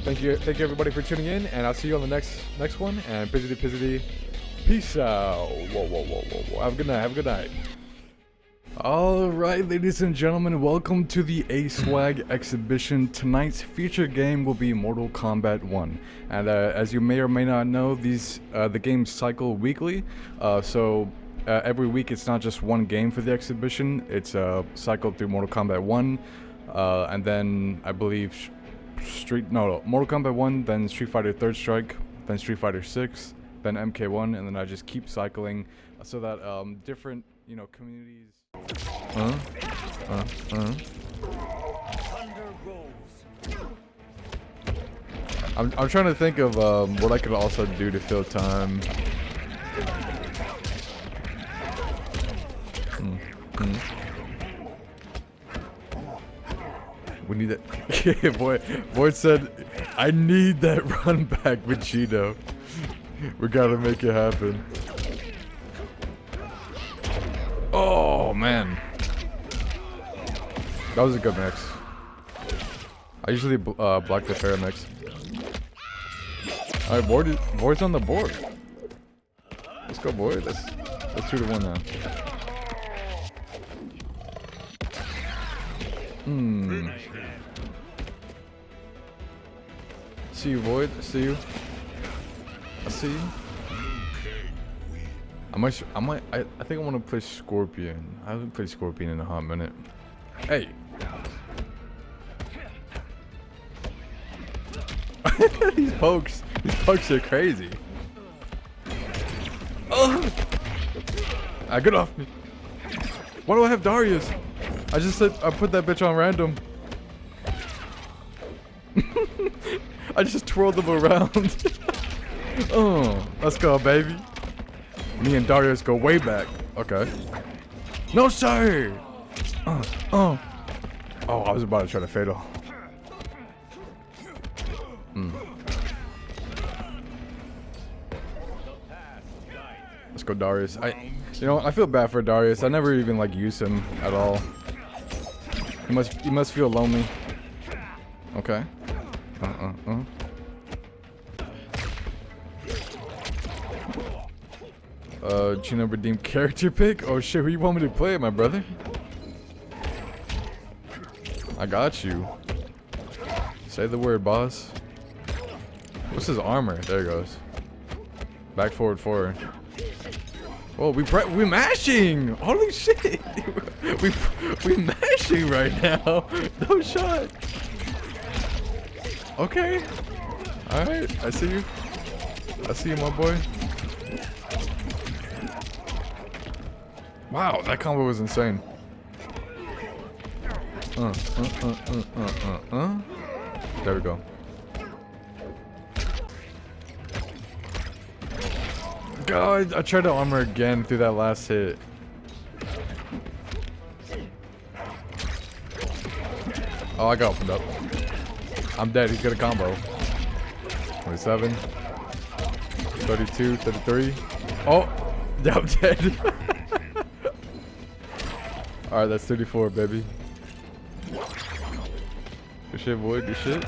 Thank you everybody for tuning in, and I'll see you on the next one. And pizzity, peace out. Whoa. Have a good night. Have a good night. All right, ladies and gentlemen, welcome to the A-Swag exhibition. Tonight's featured game will be Mortal Kombat 1, and as you may or may not know, the games cycle weekly. So every week it's not just one game for the exhibition. It's cycled through Mortal Kombat 1, and then I believe Mortal Kombat 1, then Street Fighter 3rd Strike, then Street Fighter 6, then MK1, and then I just keep cycling so that different communities. I'm trying to think of what I could also do to fill time. We need that. Yeah, boy said, I need that run back with Chino. We gotta make it happen. Oh man, that was a good mix. I usually block the fair mix. All right, board's on the board. Let's go, boy. Let's 2-1 now. See you, Void. I see you. I see you. I think I want to play Scorpion. I haven't played Scorpion in a hot minute. Hey. These pokes are crazy. Oh! Get off me. Why do I have Darius? I just said I put that bitch on random. I just twirled them around. Oh, let's go, baby. Me and Darius go way back. Okay. No, sir. Oh, I was about to try to fatal. Let's go, Darius. I feel bad for Darius. I never even use him at all. He must feel lonely. Okay. Chino redeemed character pick? Oh shit, who you want me to play, my brother? I got you. Say the word, boss. What's his armor? There it goes. Back, forward. Oh, we mashing! Holy shit! we mashing right now. No shot. Okay. Alright, I see you. I see you, my boy. Wow, that combo was insane. There we go. God, I tried to armor again through that last hit. Oh, I got opened up. I'm dead. He's got a combo. 27, 32, 33. Oh, yeah, I'm dead. Alright, that's 34, baby. Good shit, boy. Good shit.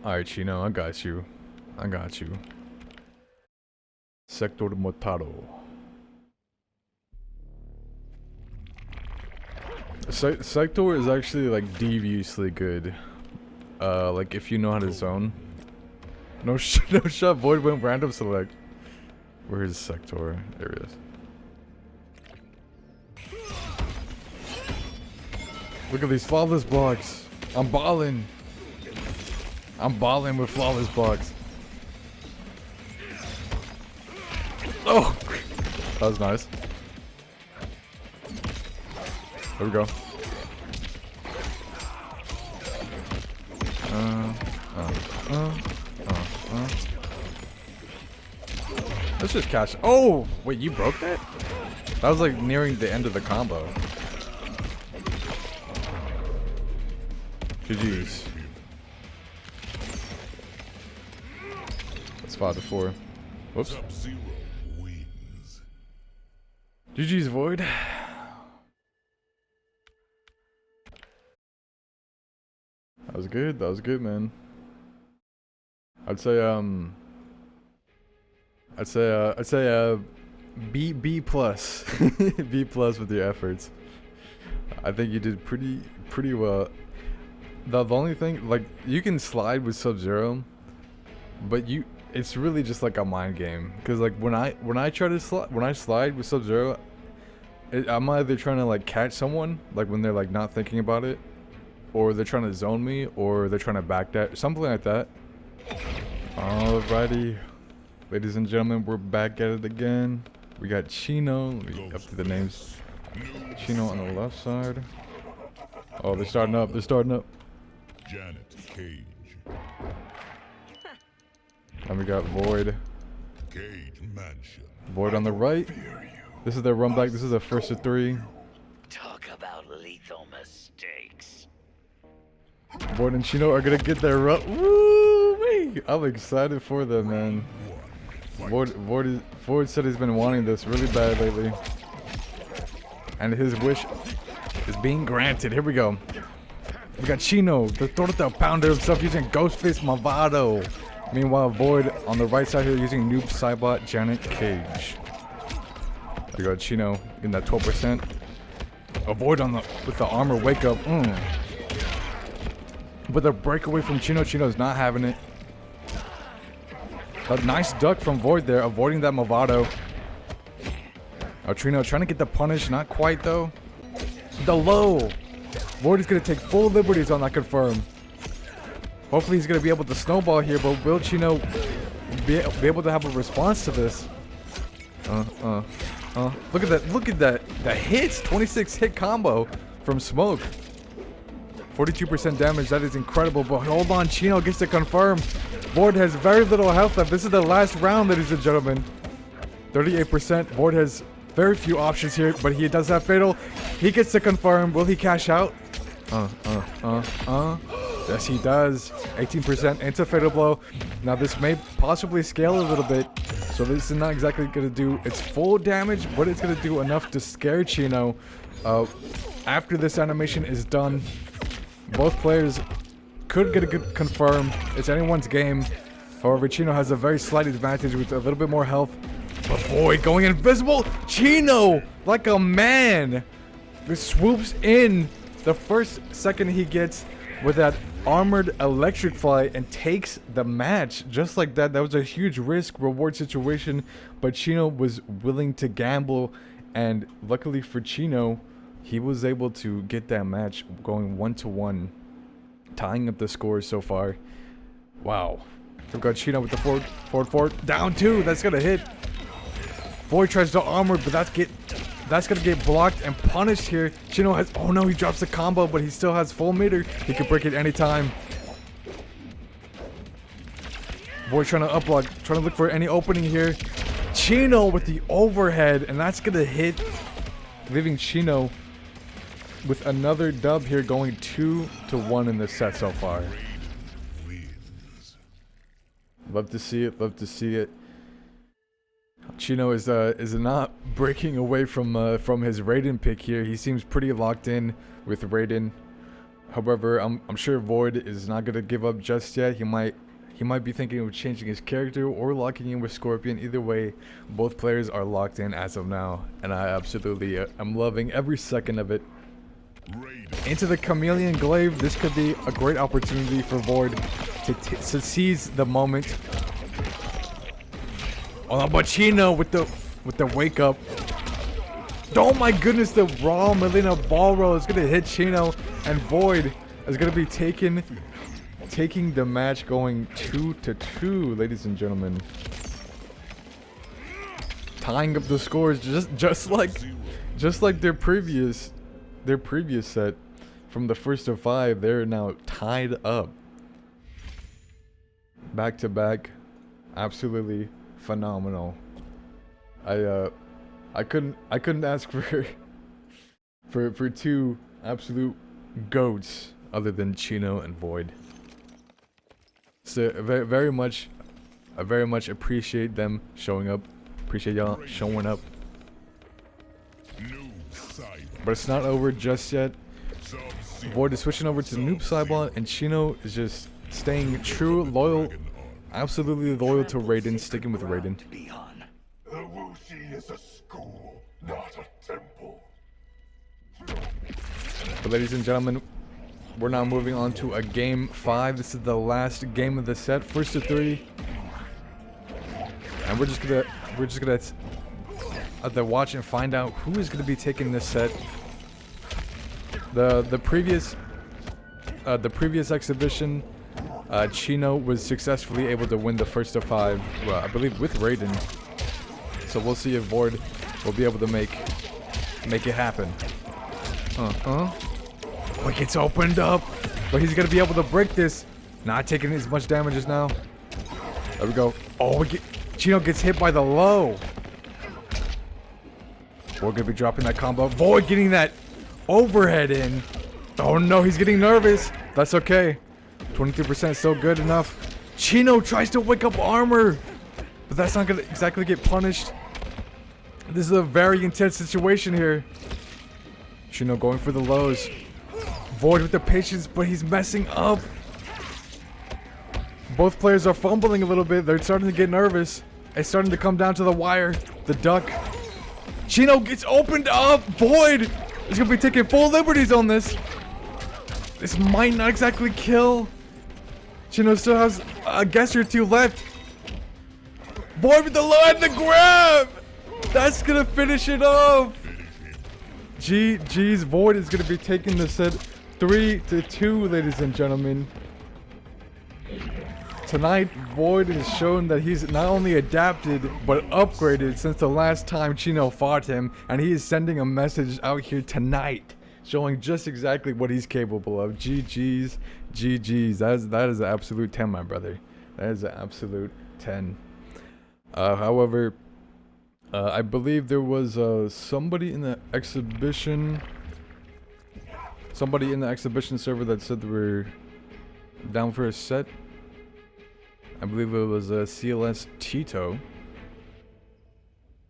Alright, Chino. I got you. Sector Motaro. Sector is actually deviously good. If you know how to zone. No shot. Void went random select. Where is Sector? There he is. Look at these flawless blocks. I'm balling with flawless blocks. Oh! That was nice. There we go. Let's just catch. Oh! Wait, you broke that? That was nearing the end of the combo. GG's. That's 5-4. Whoops. GG's, Void. was good. That was good, man. I'd say B plus. B plus with your efforts. I think you did pretty well. The only thing, like, you can slide with Sub-Zero, but it's really just like a mind game. Cause like when I try to slide with Sub-Zero, I'm either trying to like catch someone, like when they're like not thinking about it, or they're trying to zone me, or they're trying to backdash, something like that. Alrighty, ladies and gentlemen, we're back at it again. We got Chino. Let me up to the names. Chino on the left side. Oh, they're starting up. They're starting up. Janet Cage. And we got Void. Cage Mansion. Void on the right. This is their run back. This is a first of 3. Talk about lethal mistakes. Void and Chino are gonna get their run. Woo-wee! I'm excited for them, man. Void said he's been wanting this really bad lately, and his wish is being granted. Here we go. We got Chino, the Torta Pounder himself, using Ghostface Malvado. Meanwhile, Void on the right side here using Noob Cybot Janet Cage. There we go, Chino getting that 12%. Void on with the armor wake up. But the breakaway from Chino. Chino's not having it. A nice duck from Void there, avoiding that Malvado. Chino trying to get the punish, not quite though. The low. Void is going to take full liberties on that confirm. Hopefully he's going to be able to snowball here, but will Chino be able to have a response to this? Look at that, look at that. The hits, 26 hit combo from Smoke. 42% damage, that is incredible, but hold on, Chino gets to confirm. Void has very little health left. This is the last round, ladies and gentlemen. 38%, Void has very few options here, but he does have Fatal. He gets to confirm. Will he cash out? Yes, he does. 18% into Fatal Blow. Now, this may possibly scale a little bit, so this is not exactly going to do its full damage, but it's going to do enough to scare Chino. After this animation is done, both players could get a good confirm. It's anyone's game. However, Chino has a very slight advantage with a little bit more health. But Void going invisible. Chino, like a man, just swoops in the first second he gets with that armored electric fly and takes the match just like that. That was a huge risk reward situation, but Chino was willing to gamble, and luckily for Chino, he was able to get that match going 1-1, tying up the scores so far. Wow. We've got Chino with the forward. Down 2. That's gonna hit. Void tries to armor, but that's gonna get blocked and punished here. Chino has, oh no, he drops the combo, but he still has full meter. He can break it anytime. Void trying to uplock, trying to look for any opening here. Chino with the overhead, and that's gonna hit, leaving Chino with another dub here, going 2-1 in this set so far. Love to see it. Love to see it. Chino is not breaking away from his Raiden pick here. He seems pretty locked in with Raiden. However, I'm sure Void is not gonna give up just yet. He might be thinking of changing his character or locking in with Scorpion. Either way, both players are locked in as of now, and I absolutely am loving every second of it. Into the Chameleon Glaive. This could be a great opportunity for Void to seize the moment. Oh, but Chino with the wake up. Oh my goodness, the raw Melina ball roll is gonna hit Chino, and Void is gonna be taking the match, going 2-2, ladies and gentlemen. Tying up the scores just like their previous set from the first of 5. They're now tied up. Back to back. Absolutely phenomenal. I couldn't ask for two absolute goats other than Chino and Void. So I very much appreciate them showing up. Appreciate y'all showing up. But it's not over just yet. Void is switching over to the noob sidebot, and Chino is just staying true, loyal, absolutely loyal to Raiden, sticking with Raiden. To be on. The Wuxi is a school, not a temple. But ladies and gentlemen, we're now moving on to a game 5. This is the last game of the set, first to 3, and we're just gonna have to watch and find out who is gonna be taking this set. The previous exhibition, Chino was successfully able to win the first of 5, I believe, with Raiden. So we'll see if Void will be able to make it happen. Like it's opened up, but he's gonna be able to break this. Not taking as much damage as now. There we go. Oh, Chino gets hit by the low. We're gonna be dropping that combo. Void getting that overhead in. Oh no, he's getting nervous. That's okay. 23% is still good enough. Chino tries to wake up armor, but that's not gonna exactly get punished. This is a very intense situation here. Chino going for the lows. Void with the patience, but he's messing up. Both players are fumbling a little bit. They're starting to get nervous. It's starting to come down to the wire. The duck. Chino gets opened up. Void is going to be taking full liberties on this. This might not exactly kill. Chino still has a guess or two left. Void with the low and the grab. That's going to finish it off. GG's. Void is going to be taking the set 3-2, ladies and gentlemen. Tonight, Void has shown that he's not only adapted, but upgraded since the last time Chino fought him, and he is sending a message out here tonight, showing just exactly what he's capable of. GG's, GG's. That is an absolute 10, my brother. That is an absolute 10. However, I believe there was somebody in the exhibition server that said they were down for a set. I believe it was CLS Tito.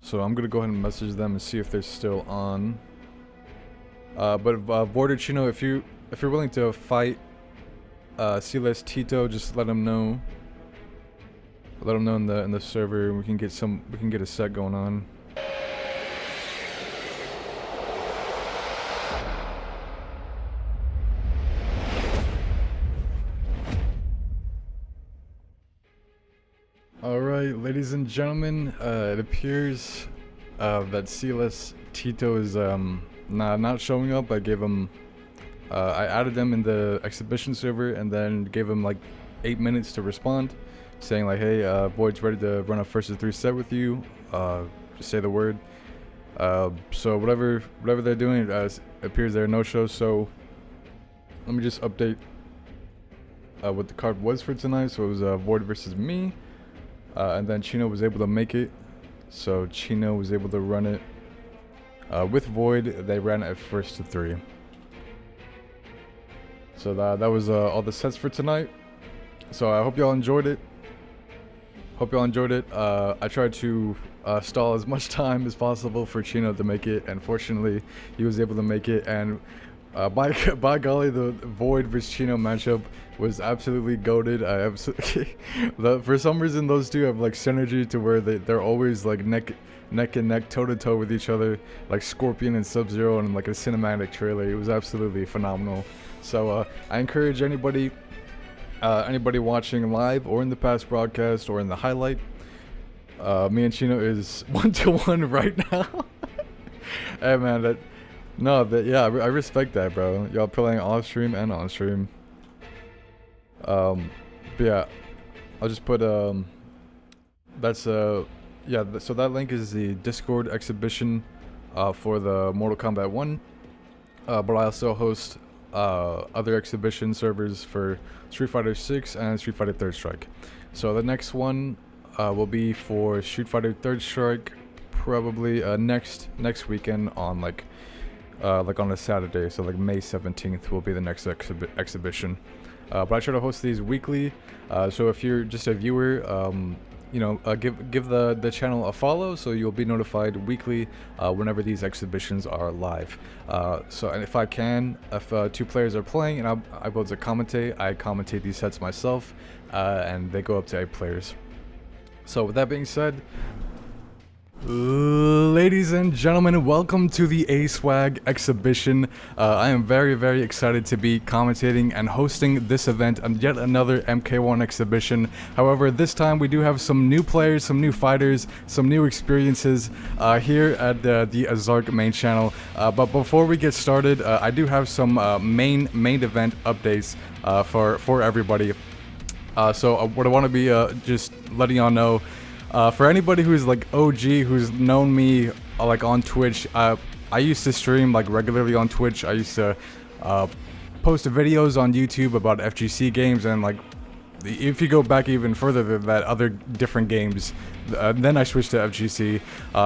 So I'm gonna go ahead and message them and see if they're still on. But Border Chino, if you're willing to fight CLS Tito, just let him know. Let him know in the server. We can get a set going on. Alright, ladies and gentlemen, it appears that CLS Tito is not showing up. I gave him, I added them in the exhibition server and then gave him like 8 minutes to respond, saying like, hey, Void's ready to run a first to 3 set with you. Just say the word. So whatever they're doing, it appears there are no shows. So let me just update what the card was for tonight. So it was Void versus me. And then Chino was able to make it, so Chino was able to run it with Void. They ran it first to 3. So that was all the sets for tonight. So I hope y'all enjoyed it. I tried to stall as much time as possible for Chino to make it, and fortunately he was able to make it. And by golly, the Void vs Chino matchup was absolutely goated. For some reason those two have like synergy to where they're always like neck and neck, toe to toe with each other, like Scorpion and Sub-Zero in like a cinematic trailer. It was absolutely phenomenal. So I encourage anybody watching live or in the past broadcast or in the highlight, me and Chino is 1-1 right now. Hey man, yeah, I respect that, bro. Y'all playing off stream and on stream. But yeah, I'll just put that's yeah. So that link is the Discord exhibition for the Mortal Kombat 1. But I also host other exhibition servers for Street Fighter 6 and Street Fighter 3rd Strike. So the next one will be for Street Fighter 3rd Strike, probably next weekend on like on a Saturday. So like May 17th will be the next exhibition. But I try to host these weekly. So if you're just a viewer, give the channel a follow, so you'll be notified weekly whenever these exhibitions are live. So, and if I can, if 2 players are playing and I'm able to commentate, I commentate these sets myself, and they go up to 8 players. So with that being said, ladies and gentlemen, welcome to the A-Swag exhibition. I am very, very excited to be commentating and hosting this event and yet another MK1 exhibition. However, this time we do have some new players, some new fighters, some new experiences here at the Azarrk main channel. But before we get started, I do have some main event updates for everybody. So what I want to be just letting y'all know, for anybody who's like OG, who's known me like on Twitch, I used to stream like regularly on Twitch. I used to post videos on YouTube about FGC games, and like if you go back even further than that, other different games. Then I switched to FGC.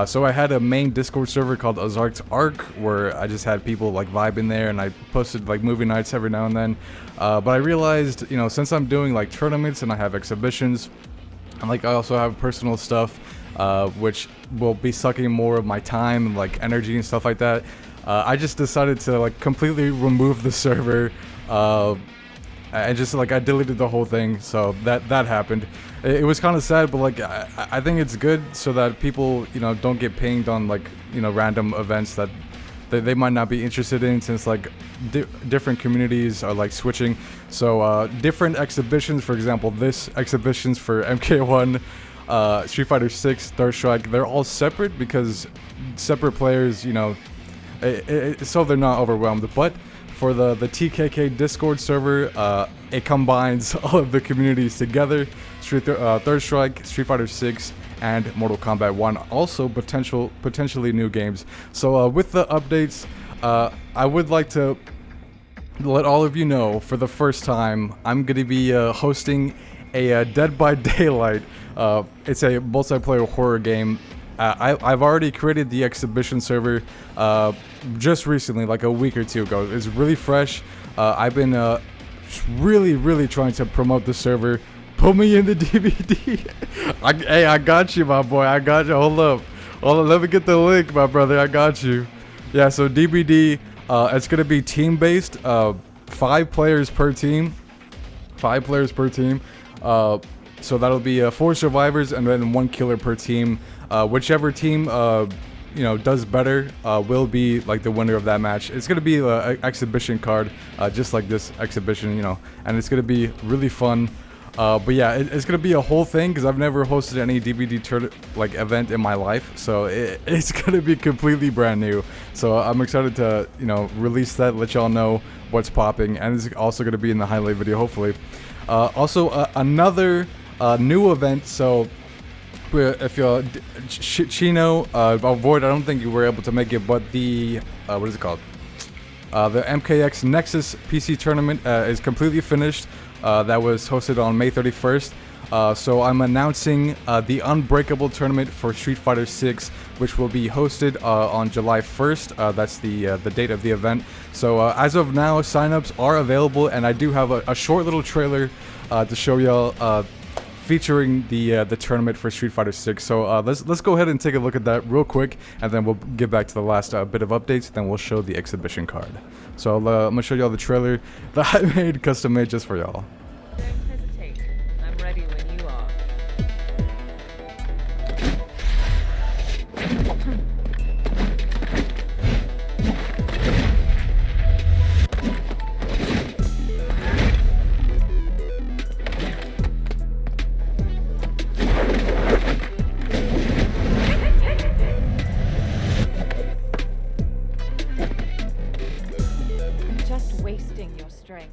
So I had a main Discord server called Azarrk, where I just had people like vibing there, and I posted like movie nights every now and then. But I realized, since I'm doing like tournaments and I have exhibitions, and like I also have personal stuff, which will be sucking more of my time, like energy and stuff like that. I just decided to like completely remove the server, and just like I deleted the whole thing. So that happened. It was kind of sad, but like I think it's good so that people don't get pinged on like random events that they might not be interested in, since like different communities are like switching. So different exhibitions, for example, this exhibitions for MK1, Street Fighter 6, Third Strike, they're all separate because separate players, so they're not overwhelmed. But for the TKK Discord server, it combines all of the communities together: Third Strike, Street Fighter 6, and Mortal Kombat 1, also potentially new games. So with the updates, I would like to let all of you know, for the first time, I'm going to be hosting a Dead by Daylight. It's a multiplayer horror game. I've already created the exhibition server just recently, like a week or 2 ago. It's really fresh. I've been really trying to promote the server. Put me in the DVD. Hey, I got you, my boy. I got you. Hold up. Let me get the link, my brother. I got you. Yeah, so DBD, it's going to be team-based. 5 players per team. 5 players per team. So that'll be 4 survivors and then 1 killer per team. Whichever team, does better, will be like the winner of that match. It's going to be an exhibition card, just like this exhibition, and it's going to be really fun. But yeah, it's gonna be a whole thing because I've never hosted any DVD event in my life, so it's gonna be completely brand new. So I'm excited to release that, let y'all know what's popping, and it's also gonna be in the highlight video, hopefully. Also another new event. So if you're Chino, Void, I don't think you were able to make it, but the what is it called? The MKX Nexus PC tournament is completely finished. That was hosted on May 31st. So I'm announcing the Unbreakable tournament for Street Fighter 6, which will be hosted on July 1st. That's the date of the event. So as of now, signups are available, and I do have a short little trailer to show y'all featuring the tournament for Street Fighter 6. So let's go ahead and take a look at that real quick, and then we'll get back to the last bit of updates. Then we'll show the exhibition card. So I'm gonna show y'all the trailer that I made, custom made just for y'all. Don't hesitate. I'm ready when you are. Just wasting your strength.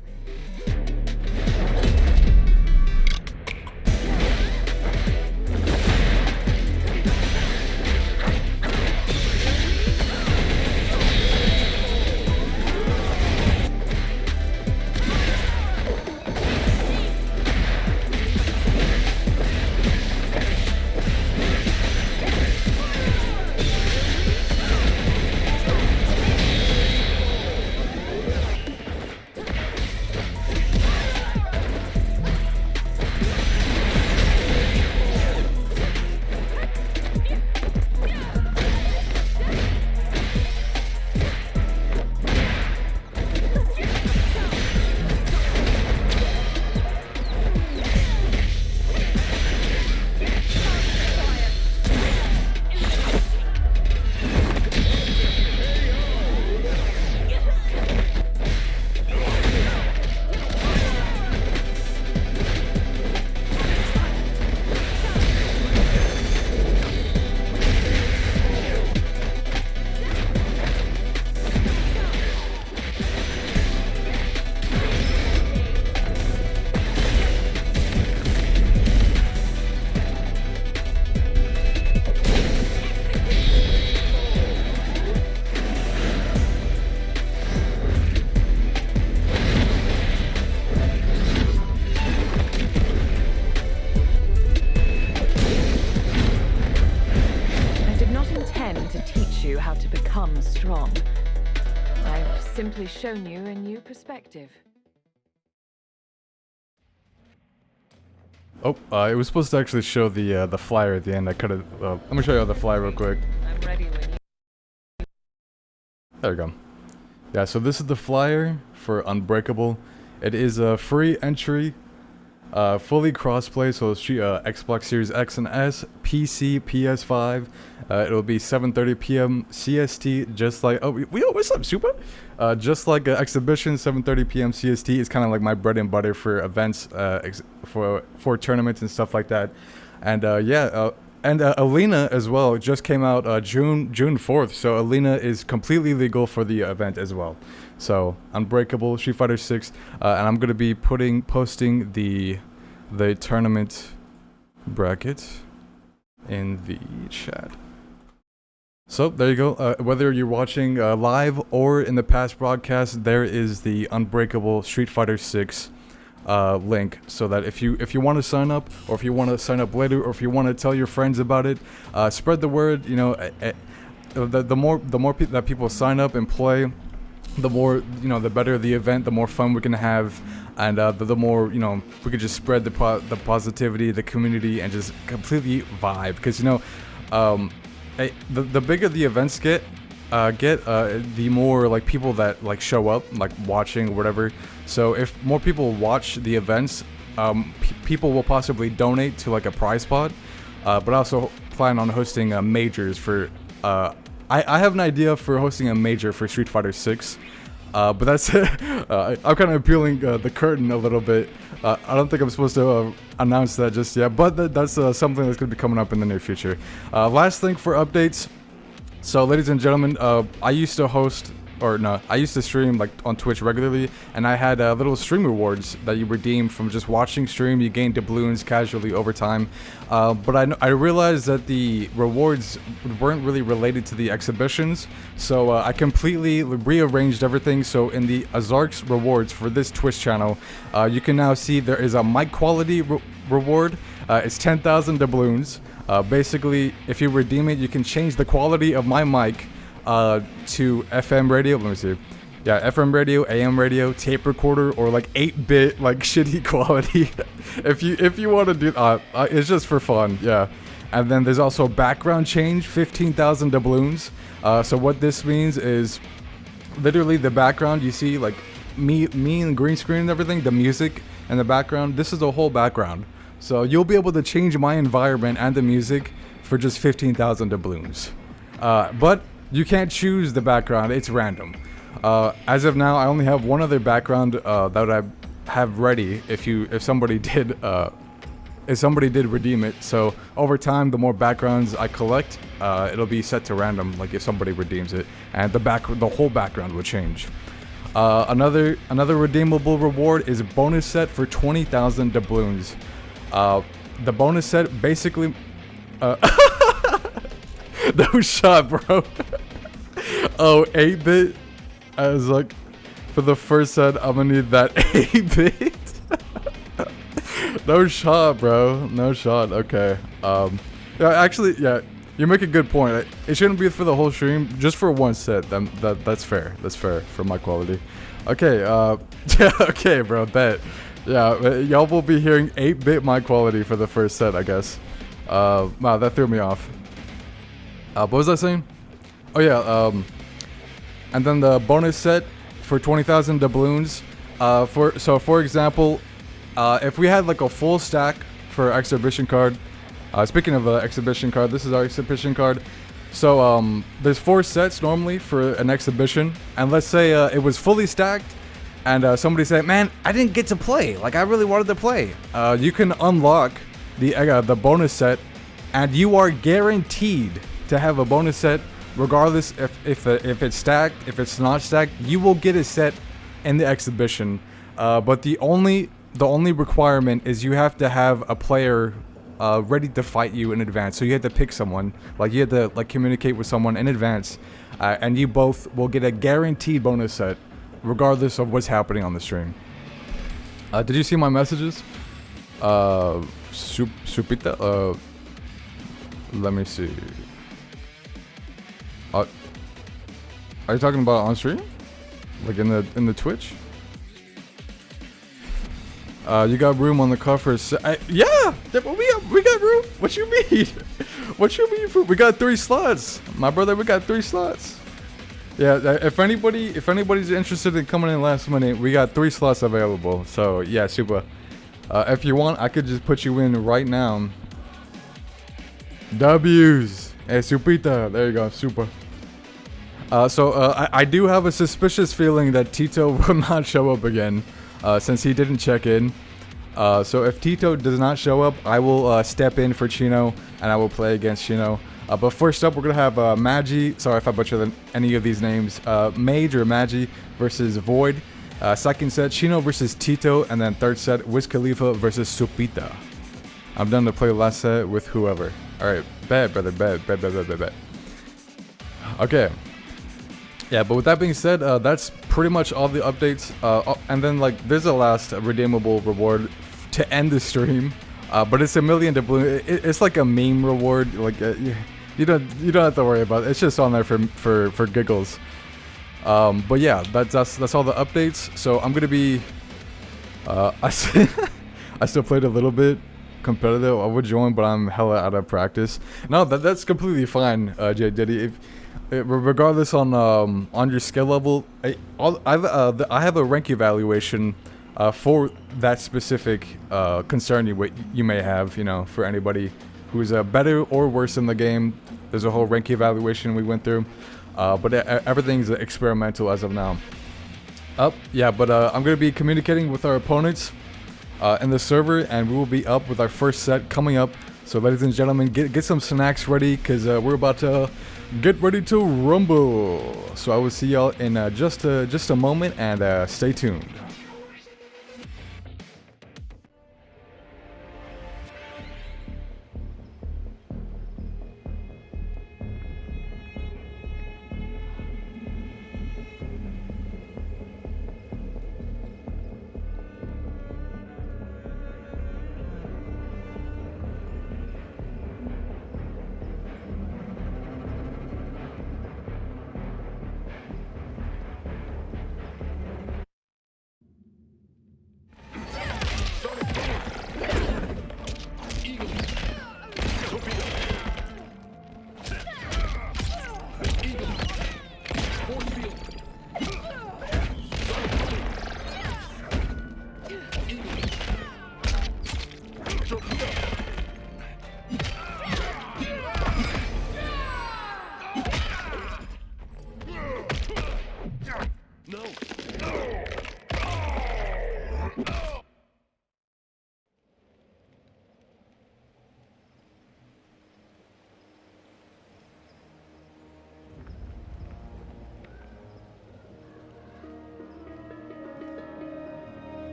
simply shown you a new perspective. Oh, it was supposed to actually show the flyer at the end. I could have. Let me show you the flyer real quick. I'm ready when you... There we go. Yeah, so this is the flyer for Unbreakable. It is a free entry, fully crossplay, so Xbox Series X and S, PC, PS5. It'll be 7:30 p.m. CST, just like what's up, Super? Just like an exhibition, 7:30 p.m. CST is kind of like my bread and butter for events, for tournaments and stuff like that. And and Alina as well just came out June 4th, so Alina is completely legal for the event as well. So Unbreakable, Street Fighter 6, and I'm gonna be posting the tournament bracket in the chat. So there you go. Whether you're watching live or in the past broadcast, there is the Unbreakable Street Fighter 6 link, so that if you want to sign up, or if you want to sign up later, or if you want to tell your friends about it, spread the word. You know, the more that people sign up and play, the more, you know, the better the event, the more fun we can have, and the more, you know, we could just spread the positivity, the community, and just completely vibe. Because, you know, the bigger the events get, the more like people that like show up, like watching or whatever. So if more people watch the events, people will possibly donate to like a prize pot. But I also plan on hosting majors for. I have an idea for hosting a major for Street Fighter 6. But that's I'm kind of peeling the curtain a little bit. I don't think I'm supposed to announce that just yet, but that's something that's going to be coming up in the near future. Last thing for updates. So, ladies and gentlemen, I used to stream like on Twitch regularly, and I had little stream rewards that you redeem from just watching stream. You gain doubloons casually over time, but I realized that the rewards weren't really related to the exhibitions, so I completely rearranged everything. So in the Azarrk's rewards for this Twitch channel, you can now see there is a mic quality reward. It's 10,000 doubloons. Basically, if you redeem it, you can change the quality of my mic to FM radio. Let me see. Yeah, FM radio, AM radio, tape recorder, or like 8-bit like shitty quality. if you want to do, it's just for fun. Yeah, and then there's also background change, 15,000 doubloons. So what this means is, literally the background you see, like me and green screen and everything, the music and the background. This is a whole background. So you'll be able to change my environment and the music for just 15,000 doubloons. But you can't choose the background, it's random. As of now, I only have one other background that I have ready if somebody did redeem it. So over time, the more backgrounds I collect, it'll be set to random, like if somebody redeems it, and the whole background will change. Another redeemable reward is a bonus set for 20,000 doubloons. The bonus set basically no shot, bro. Oh, 8-bit. I was like, for the first set, I'm gonna need that 8-bit. No shot, bro. No shot. Okay. Actually, yeah, you make a good point. It shouldn't be for the whole stream, just for one set. That's fair. That's fair for my quality. Okay. Yeah. Okay, bro. Bet. Yeah, y'all will be hearing 8-bit my quality for the first set, I guess. Wow, that threw me off. What was I saying? Oh yeah, and then the bonus set for 20,000 doubloons. For example, if we had like a full stack for exhibition card. Speaking of exhibition card, this is our exhibition card. So there's 4 sets normally for an exhibition, and let's say it was fully stacked. And somebody said, "Man, I didn't get to play. Like I really wanted to play." You can unlock the bonus set, and you are guaranteed to have a bonus set, regardless if it's stacked, if it's not stacked. You will get a set in the exhibition, but the only requirement is you have to have a player ready to fight you in advance. So you have to pick someone, like you have to like communicate with someone in advance, and you both will get a guaranteed bonus set, regardless of what's happening on the stream. Did you see my messages? Supita? Let me see. Are you talking about on stream? Like in the Twitch? You got room on the cover. Yeah, we got room. What you mean? What you mean? We got 3 slots, my brother. We got 3 slots. Yeah, if anybody's interested in coming in last minute, we got 3 slots available. So yeah, super. If you want, I could just put you in right now. W's. Hey, Supita. There you go, super. I do have a suspicious feeling that Tito will not show up again, since he didn't check in. So if Tito does not show up, I will step in for Chino, and I will play against Chino. But first up, we're gonna have Maje. Sorry if I butchered any of these names. Maje or Maje versus Void. Second set, Chino versus Tito, and then third set, Wiz Khalifa versus Supita. I'm done to play last set with whoever. All right, bet, brother, bet. Okay. Yeah, but with that being said, that's pretty much all the updates. And then like, there's a last redeemable reward to end the stream. But it's 1 million doubloon. It's like a meme reward. Like you don't have to worry about it. It's just on there for giggles. But yeah, that's all the updates. So I'm gonna be. I still played a little bit competitive. I would join, but I'm hella out of practice. No, that's completely fine, J Diddy. Regardless on your skill level, I have a rank evaluation for that specific concern you may have. You know, for anybody who's better or worse in the game, there's a whole rank evaluation we went through. But everything's experimental as of now. Yeah, but I'm gonna be communicating with our opponents in the server, and we will be up with our first set coming up. So, ladies and gentlemen, get some snacks ready, cause we're about to get ready to rumble. So I will see y'all in just a moment, and stay tuned.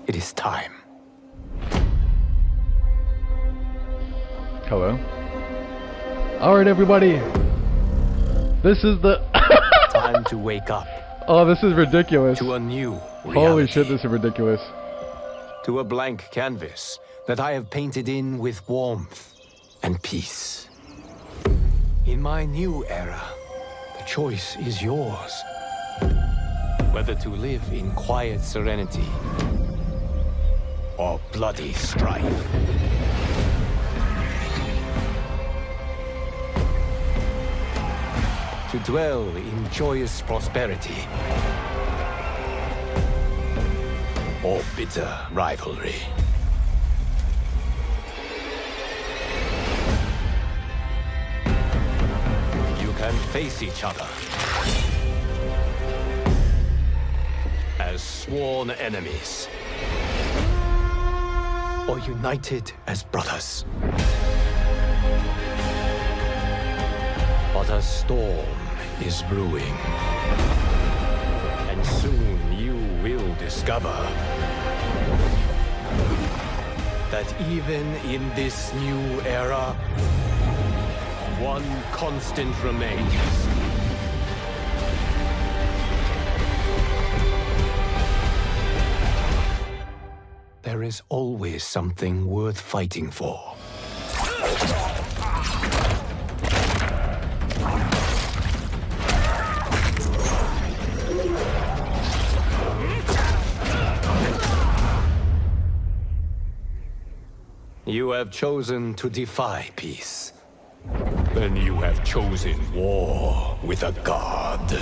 It is time. Hello. All right, everybody. This is the Time to wake up Oh, this is ridiculous. to a new reality. Holy shit, this is ridiculous. To a blank canvas that I have painted in with warmth and peace. In my new era, the choice is yours. Whether to live in quiet serenity or bloody strife. To dwell in joyous prosperity or bitter rivalry. You can face each other as sworn enemies, or united as brothers. But a storm is brewing, and soon you will discover that even in this new era, one constant remains. There is always something worth fighting for. You have chosen to defy peace. Then you have chosen war with a god.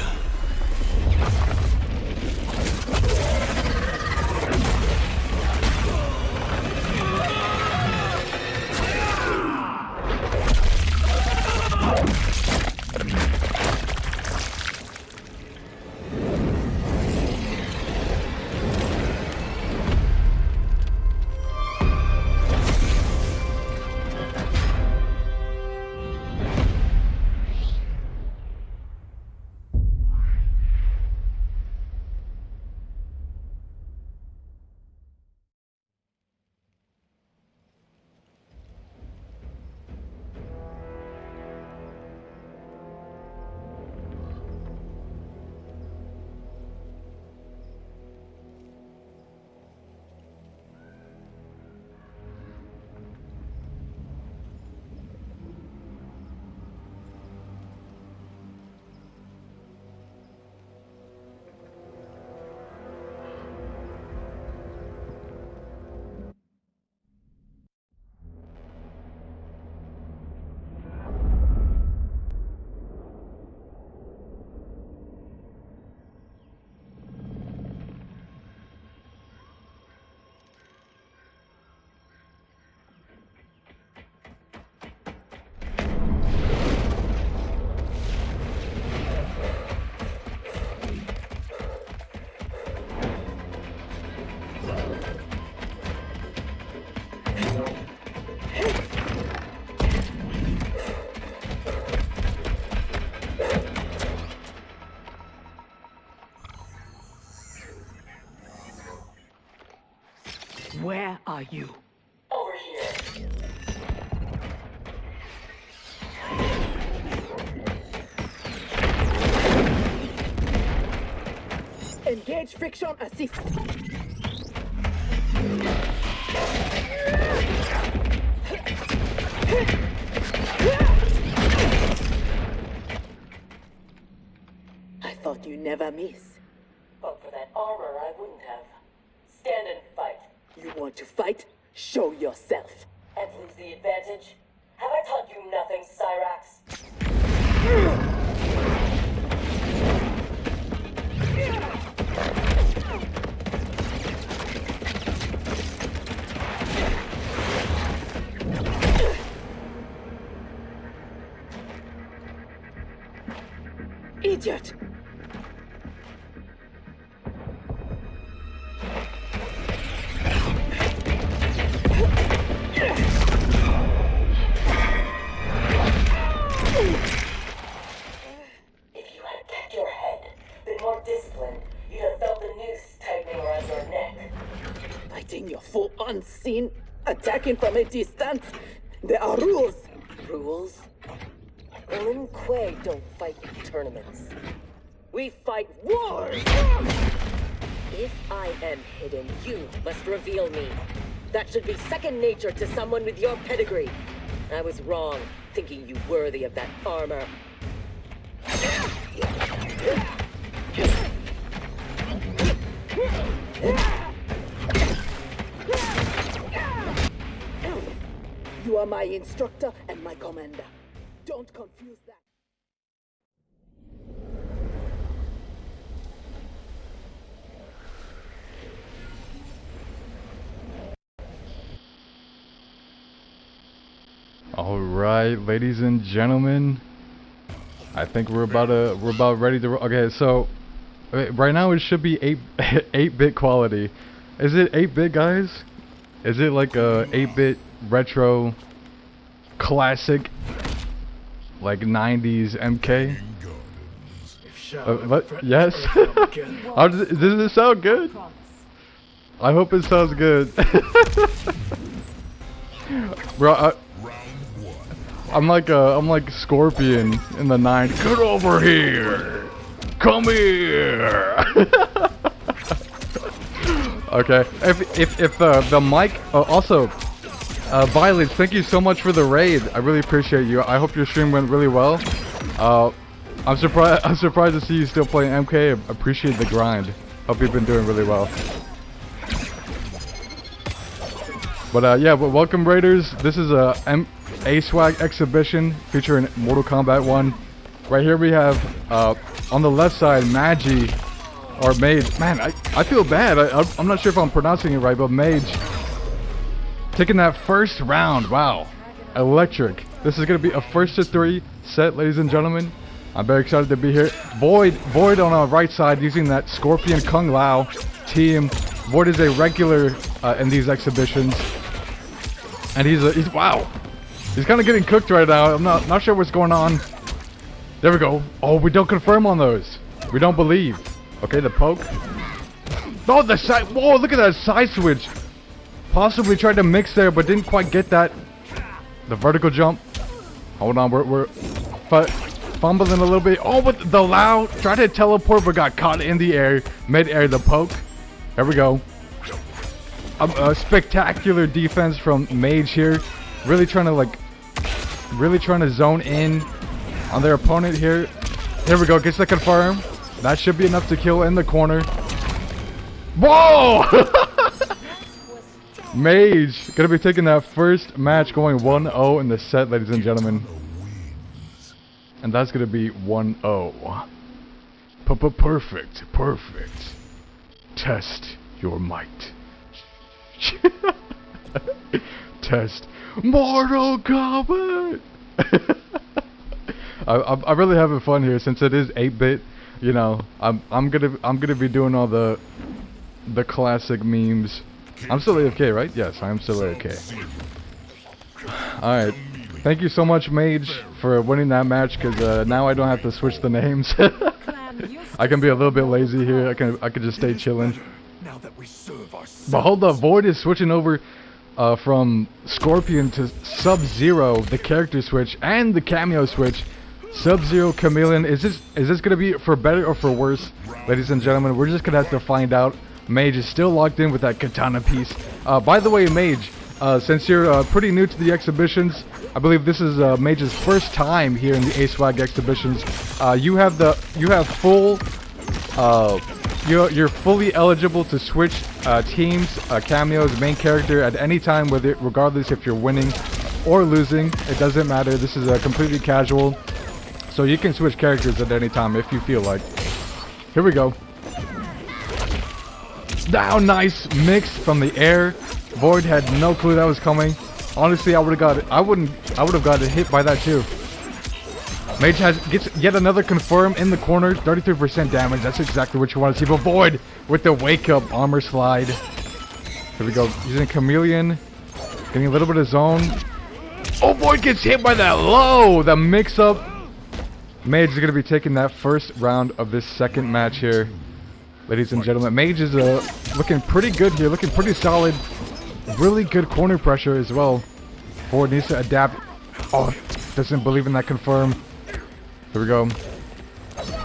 Where are you? Over here. Engage friction assist. I thought you never miss. But for that armor, I wouldn't have. Stand and fight. You want to fight? Show yourself. And lose the advantage? Have I taught you nothing, Cyrax? Idiot! If you had kept your head, been more disciplined, you'd have felt the noose tightening around your neck. Fighting your foe unseen, attacking from a distance. There are rules. Rules? Lin Kuei don't fight in tournaments. We fight wars. If I am hidden, you must reveal me. That should be second nature to someone with your pedigree. I was wrong, thinking you worthy of that armor. You are my instructor and my commander. Don't confuse that. All right, ladies and gentlemen, I think we're about ready to. Okay, so right now it should be 8-bit quality. Is it 8-bit, guys? Is it like a 8-bit retro classic, like 90s MK? Yes. Does it sound good? I hope it sounds good. Bro, I'm like Scorpion in the 9. Get over here! Come here! Okay. If the mic also Violet, thank you so much for the raid. I really appreciate you. I hope your stream went really well. I'm surprised to see you still playing MK. I appreciate the grind. Hope you've been doing really well. But yeah, but welcome Raiders. This is a swag exhibition featuring Mortal Kombat 1. Right here we have on the left side Maje or Mage. Man, I feel bad. I'm not sure if I'm pronouncing it right, but Mage taking that first round. Wow, electric. This is gonna be a 1-to-3 set, ladies and gentlemen. I'm very excited to be here. Void on our right side using that Scorpion Kung Lao team. Void is a regular in these exhibitions, and he's wow. He's kind of getting cooked right now. I'm not sure what's going on. There we go. Oh, we don't confirm on those. We don't believe. Okay, the poke. Oh, the side. Whoa, look at that side switch. Possibly tried to mix there, but didn't quite get that. The vertical jump. Hold on, we're fumbling a little bit. Oh, but the Lao tried to teleport, but got caught in the air, mid-air. The poke. There we go. A spectacular defense from Mage here. Really trying to zone in on their opponent here. Here we go. Gets the confirm. That should be enough to kill in the corner. Whoa! Mage gonna be taking that first match, going 1-0 in the set, ladies and gentlemen. And that's gonna be 1-0. Perfect. Test your might. Test Mortal Kombat. I'm really having fun here since it is 8-bit. You know, I'm gonna be doing all the classic memes. I'm still AFK, right? Yes, I am still AFK. Alright. Thank you so much, Mage, for winning that match, because now I don't have to switch the names. I can be a little bit lazy here. I can just stay chilling. But hold up, Void is switching over from Scorpion to Sub-Zero, the character switch, and the cameo switch. Sub-Zero Chameleon. Is this gonna be for better or for worse, ladies and gentlemen? We're just gonna have to find out. Mage is still locked in with that katana piece. By the way, Mage, since you're pretty new to the exhibitions, I believe this is Mage's first time here in the A-Swag exhibitions. You're fully eligible to switch teams, cameos, main character at any time, regardless if you're winning or losing. It doesn't matter. This is completely casual, so you can switch characters at any time if you feel like. Here we go. Now, nice mix from the air. Void had no clue that was coming. Honestly, I would have gotten hit by that too. Mage gets yet another confirm in the corner. 33% damage. That's exactly what you want to see. But Void with the wake up armor slide. Here we go. Using Chameleon. Getting a little bit of zone. Oh, Void gets hit by that low. The mix up. Mage is going to be taking that first round of this second match here. Ladies and gentlemen, Mage is looking pretty good here, looking pretty solid. Really good corner pressure as well. Void needs to adapt. Oh, doesn't believe in that confirm. Here we go.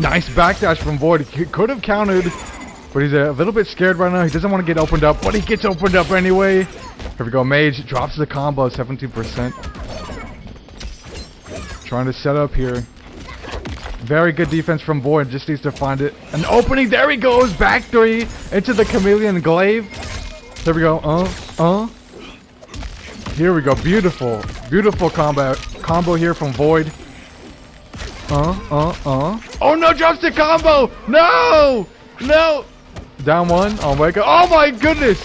Nice backdash from Void. He could have countered, but he's a little bit scared right now. He doesn't want to get opened up, but he gets opened up anyway. Here we go. Mage drops the combo, 17%. Trying to set up here. Very good defense from Void. Just needs to find it. An opening. There he goes. Back three into the Chameleon glaive. There we go. Here we go. Beautiful. Beautiful combo here from Void. Oh no, drops the combo. No. No. Down one. Oh my god. Oh my goodness.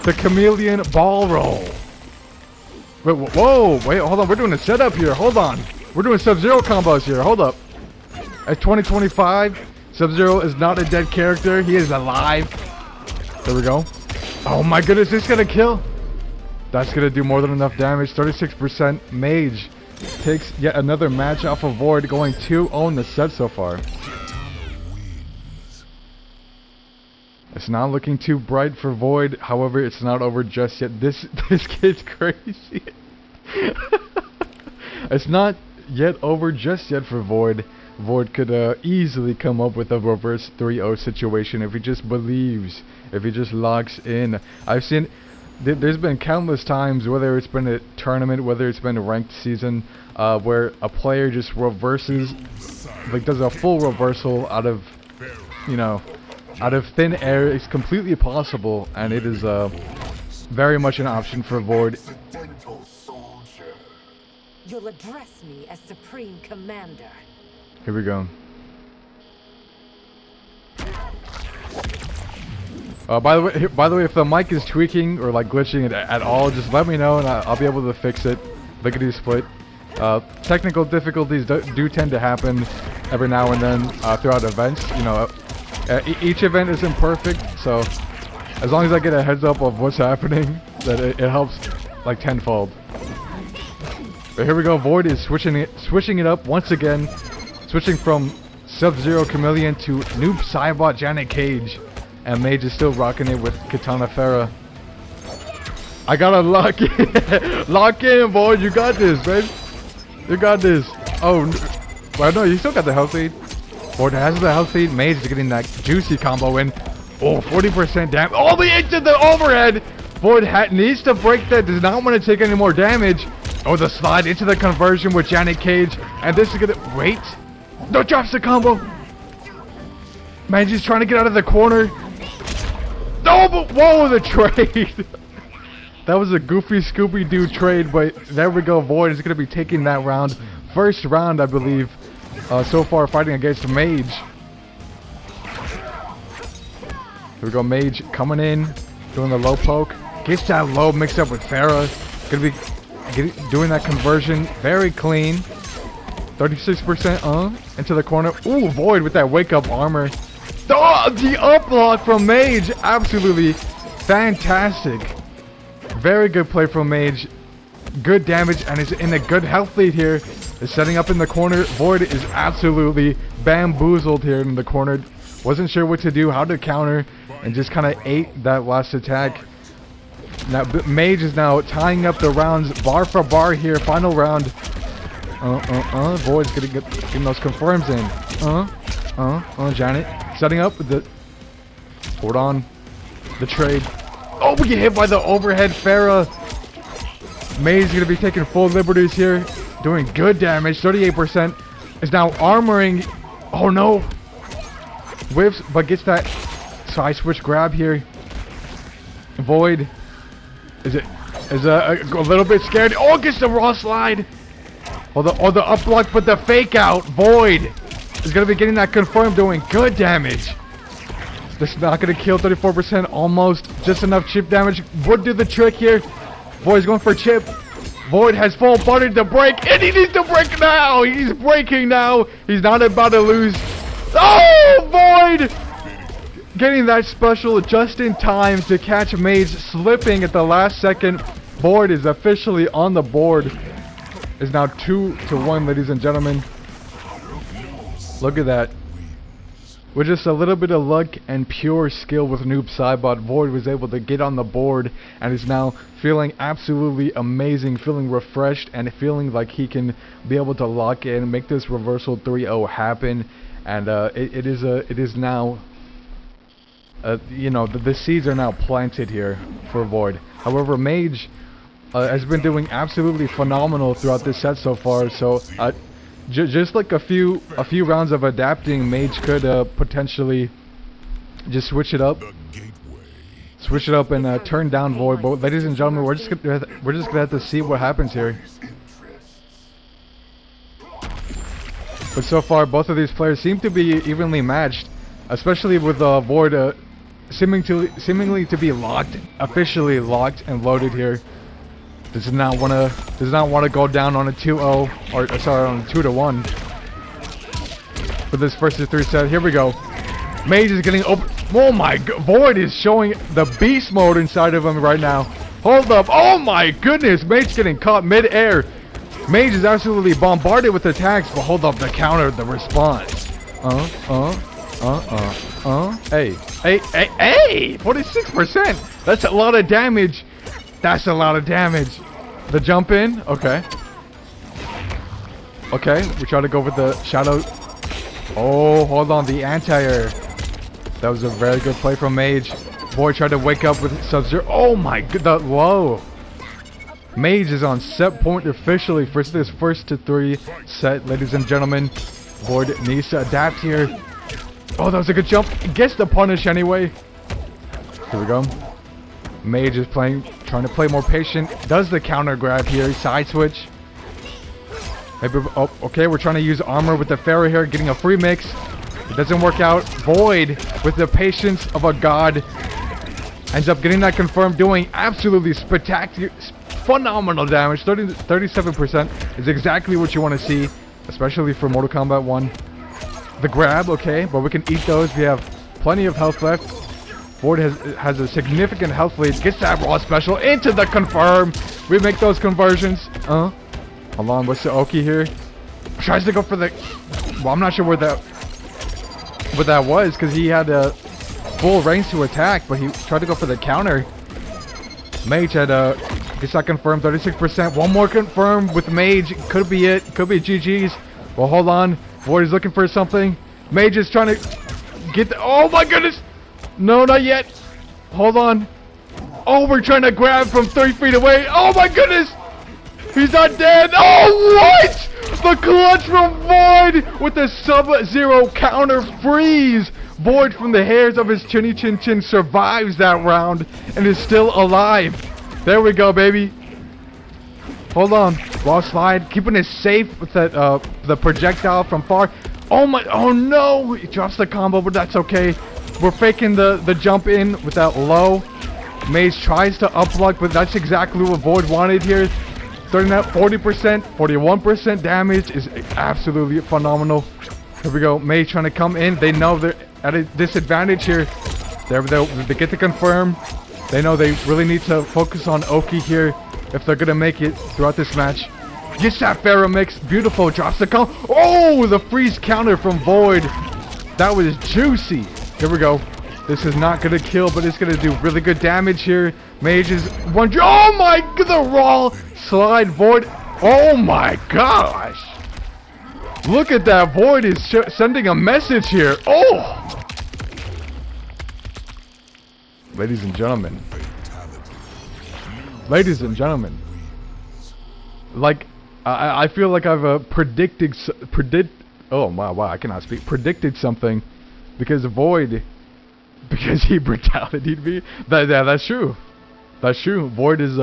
The Chameleon ball roll. Wait, whoa. Wait, hold on. We're doing a setup here. Hold on. We're doing Sub-Zero combos here. Hold up. At 2025, Sub-Zero is not a dead character. He is alive. There we go. Oh my goodness, this is gonna kill. That's gonna do more than enough damage. 36%. Mage takes yet another match off of Void, going 2-0 in the set so far. It's not looking too bright for Void. However, it's not over just yet. This kid's crazy. It's not yet over just yet for Void. Void could easily come up with a reverse 3-0 situation if he just believes, if he just locks in. I've seen, there's been countless times, whether it's been a tournament, whether it's been a ranked season, where a player just reverses, like does a full reversal out of, you know, out of thin air. It's completely possible, and it is very much an option for Void. Accidental soldier. You'll address me as Supreme Commander. Here we go. By the way, if the mic is tweaking or like glitching at all, just let me know and I'll be able to fix it. Lickety split. Technical difficulties do tend to happen every now and then throughout events. You know, each event isn't perfect, so as long as I get a heads up of what's happening, that it helps like tenfold. But here we go. Void is switching it up once again. Switching from Sub-Zero Chameleon to Noob Saibot Janet Cage. And Maje is still rocking it with Katana Farah. I gotta lock in. Lock in, Void. You got this, baby. You got this. Oh, well, no, you still got the health lead. Void has the health lead. Maje is getting that juicy combo in. Oh, 40% damage. Oh, the into the overhead. Void needs to break that. Does not want to take any more damage. Oh, the slide into the conversion with Janet Cage. And this is gonna... Wait. No, drops the combo. Maje's trying to get out of the corner. No, but whoa, the trade. That was a goofy Scooby-Doo trade, but there we go. Void is going to be taking that round. First round, I believe, so far fighting against Maje. Here we go, Maje coming in, doing the low poke. Gets that low mixed up with Farah. Going to be doing that conversion very clean. 36% into the corner. Ooh, Void with that wake up armor. Oh, the up block from Maje. Absolutely fantastic. Very good play from Maje. Good damage and is in a good health lead here. Is setting up in the corner. Void is absolutely bamboozled here in the corner. Wasn't sure what to do, how to counter, and just kind of ate that last attack. Now Maje is now tying up the rounds bar for bar here. Final round. Void's getting those confirms in. Janet setting up with the... Hold on. The trade. Oh, we get hit by the overhead Farah. Maje's gonna be taking full liberties here. Doing good damage. 38%. Is now armoring. Oh no. Whiffs, but gets that side switch grab here. Void is a little bit scared. Oh, gets the raw slide. Oh, the up block, but the fake out. Void is going to be getting that confirmed, doing good damage. This is not going to kill. 34%, almost just enough chip damage. Would do the trick here. Void's going for chip. Void has full button to break, and he needs to break now. He's breaking now. He's not about to lose. Oh, Void getting that special just in time to catch Maje slipping at the last second. Void is officially on the board. Is now 2-1, ladies and gentlemen. Look at that. With just a little bit of luck and pure skill with Noob Saibot, Void was able to get on the board and is now feeling absolutely amazing, feeling refreshed, and feeling like he can be able to lock in, make this reversal 3-0 happen. And it is now, you know, the seeds are now planted here for Void. However, Maje has been doing absolutely phenomenal throughout this set so far. So just like a few rounds of adapting, Maje could potentially just switch it up and turn down Void. But ladies and gentlemen, we're just gonna have to see what happens here. But so far, both of these players seem to be evenly matched, especially with Void seemingly to be locked, officially locked and loaded here. Does not want to go down on a 2-0 or sorry, on a 2-1 for this versus 3 set. Here we go. Maje is getting open. Oh my god, Void is showing the beast mode inside of him right now. Hold up. Oh my goodness, Maje getting caught mid-air. Maje is absolutely bombarded with attacks, but hold up, the counter, the response. Hey, 46%. That's a lot of damage. That's a lot of damage. The jump in. Okay. Okay, we try to go with the shadow. Oh, hold on. The anti-air. That was a very good play from Maje. Boy tried to wake up with Sub-Zero. Oh my god. Whoa. Maje is on set point officially for this first to 3 set, ladies and gentlemen. Void needs to adapt here. Oh, that was a good jump. Gets the punish anyway. Here we go. Maje is trying to play more patient. Does the counter grab here. Side switch. Maybe, oh, okay, we're trying to use armor with the Pharaoh here, getting a free mix. It doesn't work out. Void, with the patience of a god, ends up getting that confirmed, doing absolutely spectacular, phenomenal damage. 37% is exactly what you want to see, especially for Mortal Kombat 1. The grab, okay, but we can eat those. We have plenty of health left. Void has a significant health lead. Gets that raw special into the confirm. We make those conversions. Hold on, what's the Oki here? Tries to go for the... Well, I'm not sure what that was, because he had a full range to attack, but he tried to go for the counter. Maje had gets that confirmed, 36%. One more confirm with Maje. Could be it. Could be GG's. Well, hold on. Void is looking for something. Maje is trying to get the... Oh my goodness! No, not yet. Hold on. Oh, we're trying to grab from 3 feet away. Oh my goodness! He's not dead. Oh, what? The clutch from Void with the Sub-Zero counter freeze. Void from the hairs of his chinny chin chin survives that round and is still alive. There we go, baby. Hold on. Raw slide. Keeping it safe with that, the projectile from far. Oh my. Oh no. He drops the combo, but that's okay. We're faking the jump in with that low. Maje tries to up block, but that's exactly what Void wanted here. Starting at 40%, 41% damage is absolutely phenomenal. Here we go. Maje trying to come in. They know they're at a disadvantage here. They get to confirm. They know they really need to focus on Oki here if they're going to make it throughout this match. Gets that Pharaoh mix. Beautiful. Drops the count. Oh, the freeze counter from Void. That was juicy. Here we go. This is not going to kill, but it's going to do really good damage here. Maje is one. Oh my god, the raw slide. Void. Oh my gosh. Look at that. Void is sending a message here. Oh. Ladies and gentlemen. Ladies and gentlemen. Like, I feel like I've predicted. Oh wow, I cannot speak. Predicted something because Void. Because he brutality'd me. That's true. That's true. Void is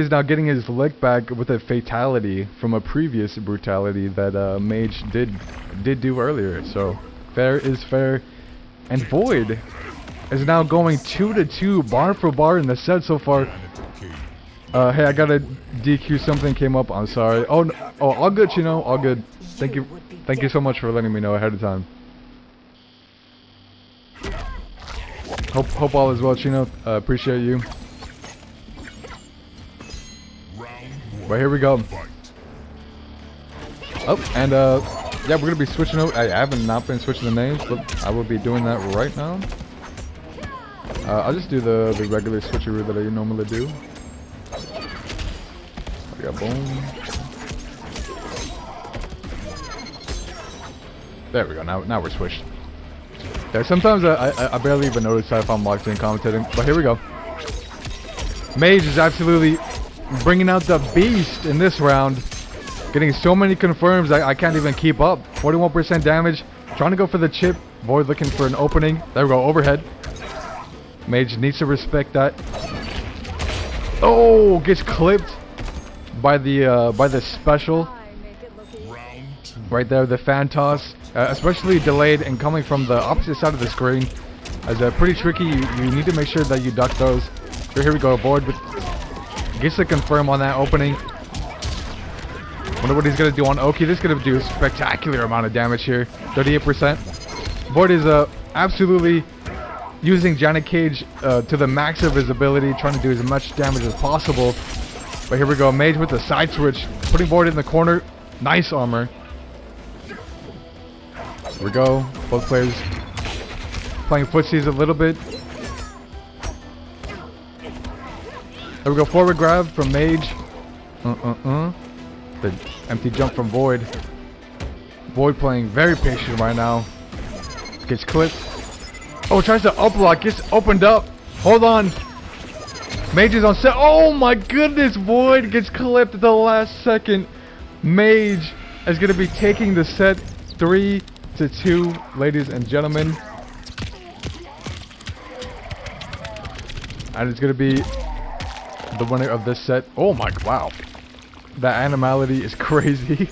now getting his lick back with a fatality from a previous brutality that Maje did do earlier. So fair is fair. And Void is now going 2-2 bar for bar in the set so far. Hey, I gotta DQ. Something came up. I'm sorry. Oh, no, oh, all good, Chino. All good. Thank you. Thank you so much for letting me know ahead of time. Hope all is well, Chino. Appreciate you. Right, here we go. Oh, and yeah, we're gonna be switching over. I haven't not been switching the names, but I will be doing that right now. I'll just do the regular switcheroo that I normally do. We got boom. There we go. Now we're switched. Yeah, sometimes I barely even notice that if I'm locked in commentating, but here we go. Maje is absolutely bringing out the beast in this round. Getting so many confirms, I can't even keep up. 41% damage. Trying to go for the chip. Void looking for an opening. There we go, overhead. Maje needs to respect that. Oh, gets clipped by the special. Right there, the fan toss. Especially delayed and coming from the opposite side of the screen. As pretty tricky, you need to make sure that you duck those. So here we go, Void gets to confirm on that opening. Wonder what he's gonna do on Oki. This is gonna do a spectacular amount of damage here. 38%. Void is absolutely using Janet Cage to the max of his ability, trying to do as much damage as possible. But here we go, Maje with the side switch, putting Void in the corner. Nice armor. Here we go. Both players playing footsies a little bit. There There we go. Forward grab from Mage. The empty jump from Void. Void playing very patient right now. Gets clipped. Oh, tries to up block. Gets opened up. Hold on. Mage is on set. Oh my goodness. Void gets clipped at the last second. Mage is going to be taking the set 3-2, ladies and gentlemen. And it's going to be the winner of this set. Oh my, wow. That animality is crazy.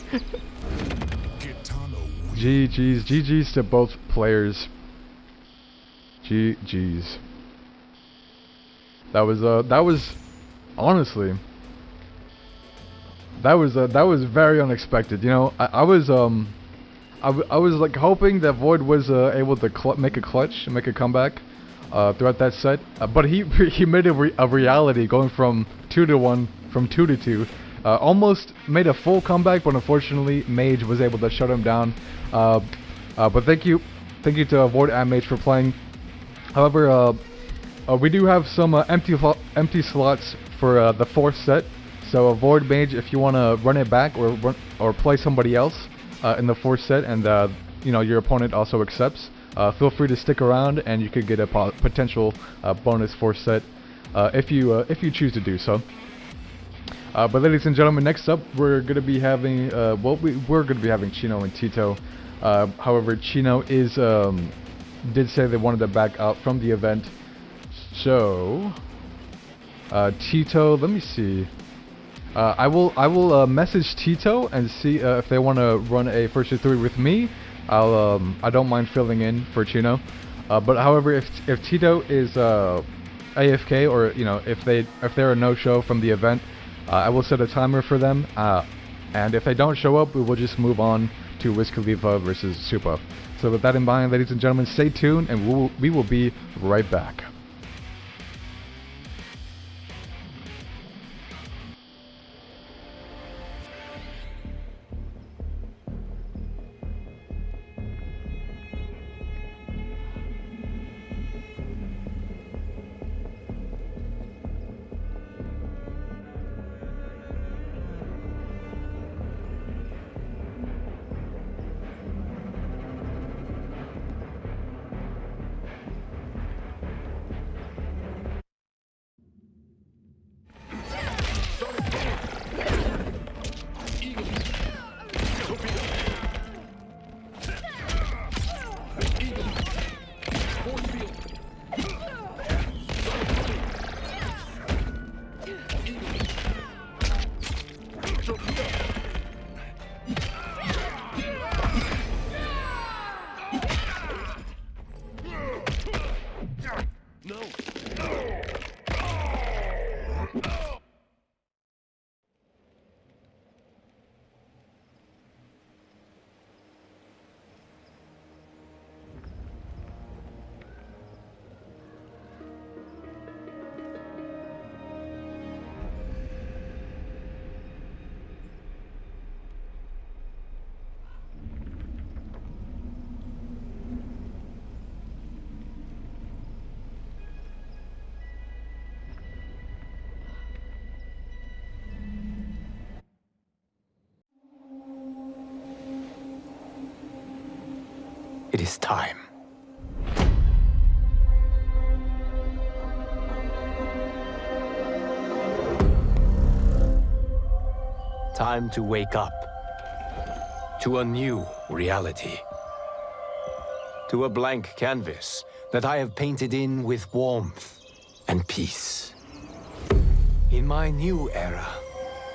GG's to both players. GG's. That was honestly, that was very unexpected. You know, I was like hoping that Void was able to make a clutch, make a comeback throughout that set, but he made a reality, going from 2-1, from 2-2. Almost made a full comeback, but unfortunately Mage was able to shut him down. But thank you to Void and Mage for playing. However, we do have some empty slots for the fourth set. So Void, Mage, if you want to run it back or play somebody else in the fourth set, and you know, your opponent also accepts, feel free to stick around, and you could get a potential bonus fourth set if you choose to do so. But ladies and gentlemen, next up we're gonna be having we're gonna be having Chino and Tito. However, Chino did say they wanted to back out from the event. So Tito, let me see. I will message Tito and see if they want to run a first to 3 with me. I don't mind filling in for Chino. But however, if Tito is AFK, or you know, if they're a no-show from the event, I will set a timer for them, and if they don't show up, we will just move on to Wiz Khalifa versus Supa. So with that in mind, ladies and gentlemen, stay tuned, and we will be right back. It is time. Time to wake up to a new reality. To a blank canvas that I have painted in with warmth and peace. In my new era,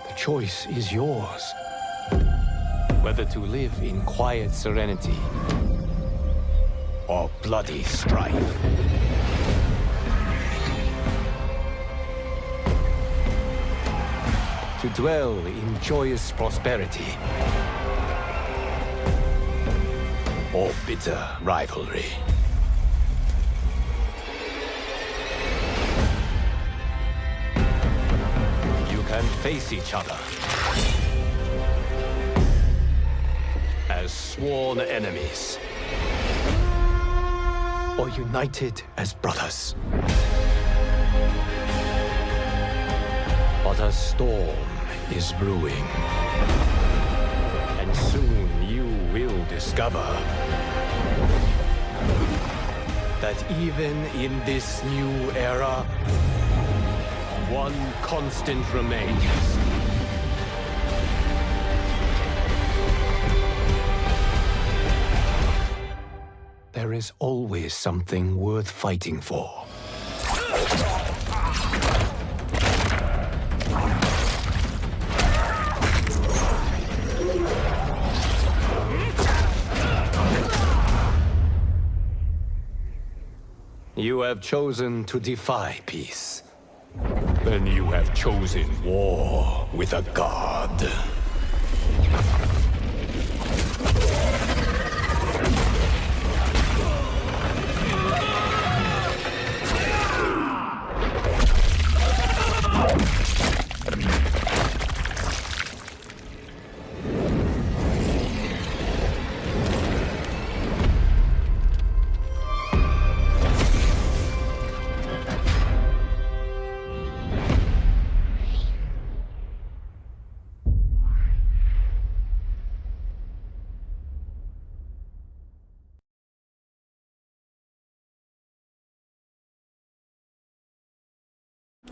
the choice is yours. Whether to live in quiet serenity or bloody strife. To dwell in joyous prosperity or bitter rivalry. You can face each other as sworn enemies, or united as brothers. But a storm is brewing. And soon you will discover that even in this new era, one constant remains. There is always something worth fighting for. You have chosen to defy peace. Then you have chosen war with a god.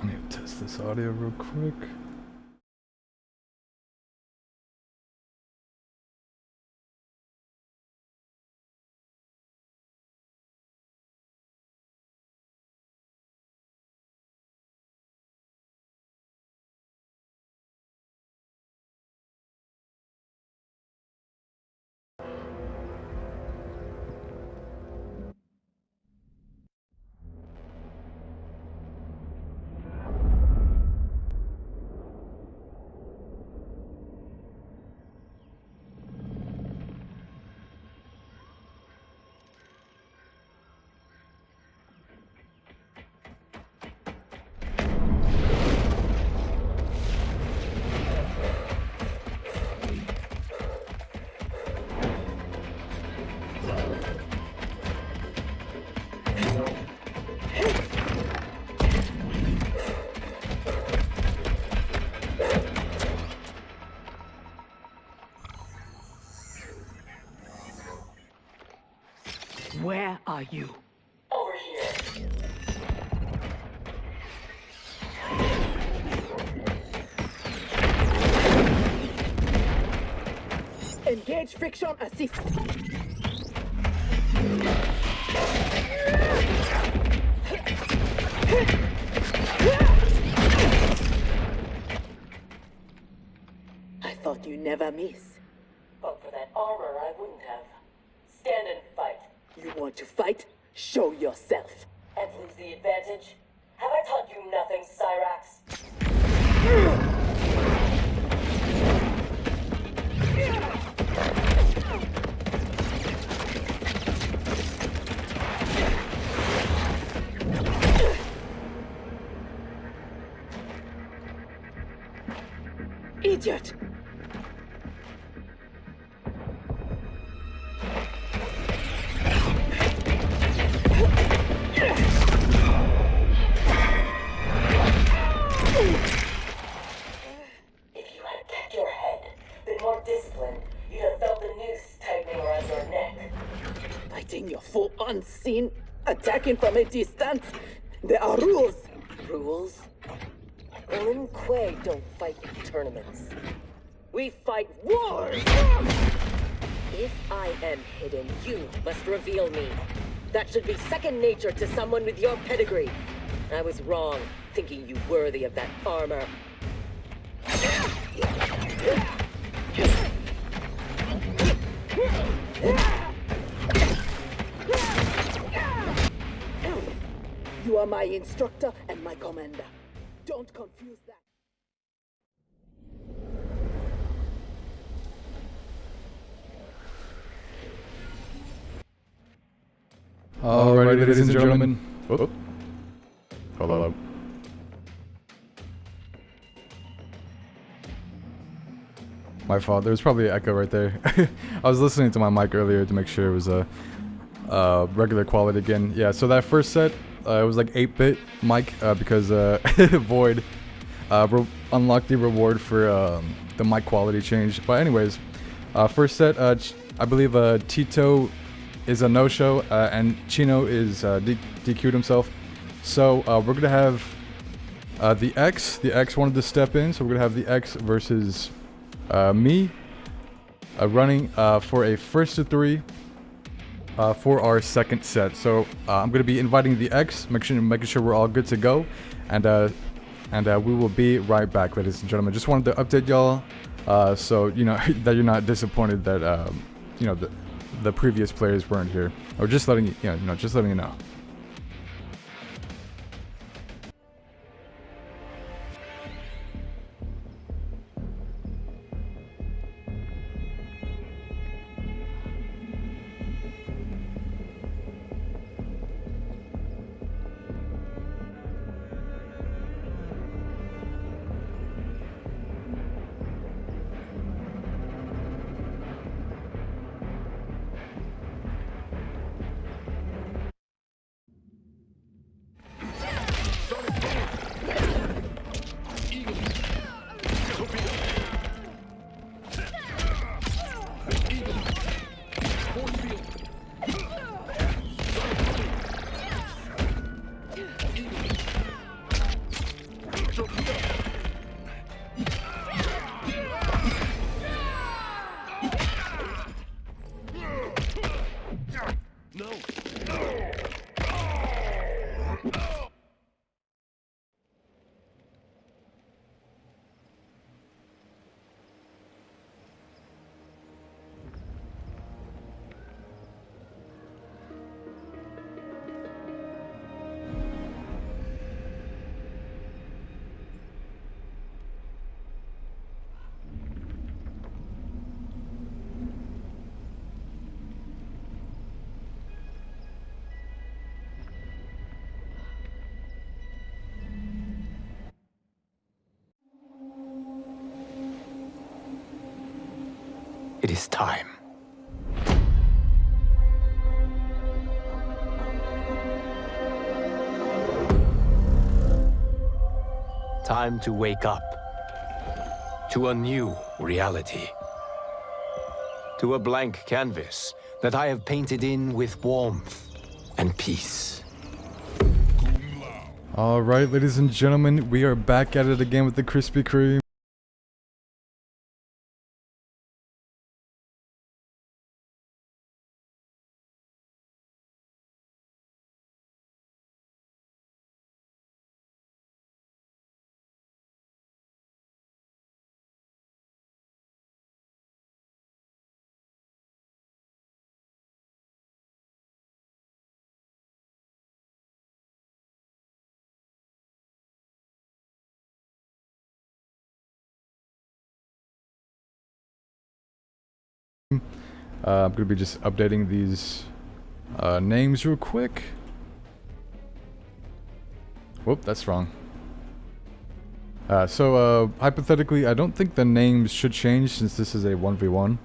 I need to test this audio real quick. Where are you? Over here. Engage friction assist. I thought you never miss. But for that armor, I wouldn't have. Stand and fight. You want to fight? Show yourself. And lose the advantage? Have I taught you nothing, Cyrax? Idiot! If you had kept your head, been more disciplined, you'd have felt the noose tightening around your neck. Fighting your foe unseen, attacking from a distance. There are rules. Rules? Lin Kuei don't fight in tournaments. We fight wars! If I am hidden, you must reveal me. That should be second nature to someone with your pedigree. I was wrong, thinking you worthy of that armor. You are my instructor and my commander. Don't confuse that. Alrighty, ladies and gentlemen. Whoop. Hold up. My fault. There's probably an echo right there. I was listening to my mic earlier to make sure it was a regular quality again. Yeah. So that first set, it was like 8-bit mic because Void unlock the reward for the mic quality change. But anyways, first set, I believe Tito is a no-show, and Chino is DQ'd himself. So we're gonna have the X. The X wanted to step in, so we're gonna have the X versus me running for a first to 3 for our second set. So I'm gonna be inviting the X, making sure we're all good to go, and we will be right back, ladies and gentlemen. Just wanted to update y'all, so you know that you're not disappointed that you know the previous players weren't here, or just letting you know, just letting you know. It is time. Time to wake up. To a new reality. To a blank canvas that I have painted in with warmth and peace. All right, ladies and gentlemen, we are back at it again with the Krispy Kreme. I'm gonna be just updating these names real quick. Whoop, that's wrong. So hypothetically, I don't think the names should change since this is a 1v1,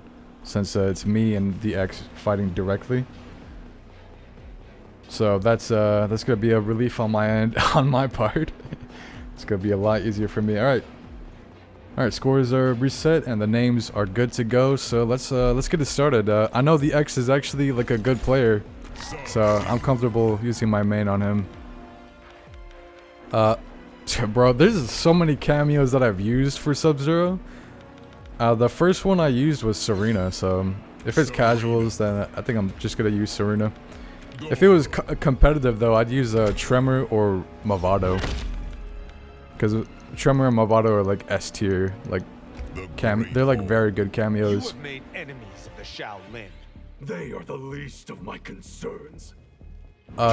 since it's me and the X fighting directly. So that's gonna be a relief on my end, on my part. It's gonna be a lot easier for me. All right, scores are reset and the names are good to go. So let's get it started. I know the X is actually like a good player, so I'm comfortable using my main on him. Bro, there's so many cameos that I've used for Sub-Zero. The first one I used was Serena, so if it's casuals, then I think I'm just gonna use Serena. If it was competitive though, I'd use Tremor or Movado, because Tremor and Movado are like S tier, like they're like very good cameos. You have made enemies of the Shaolin. They are the least of my concerns.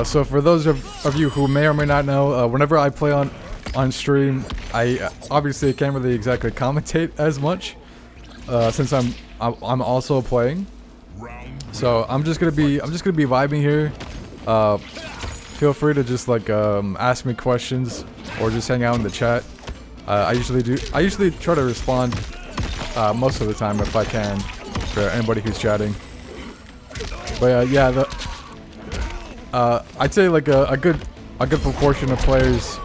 So for those of you who may or may not know, whenever I play on stream, I obviously can't really exactly commentate as much, since I'm also playing. So I'm just gonna be vibing here. Feel free to just like ask me questions or just hang out in the chat. I usually try to respond most of the time if I can for anybody who's chatting. But yeah, I'd say like a good proportion of players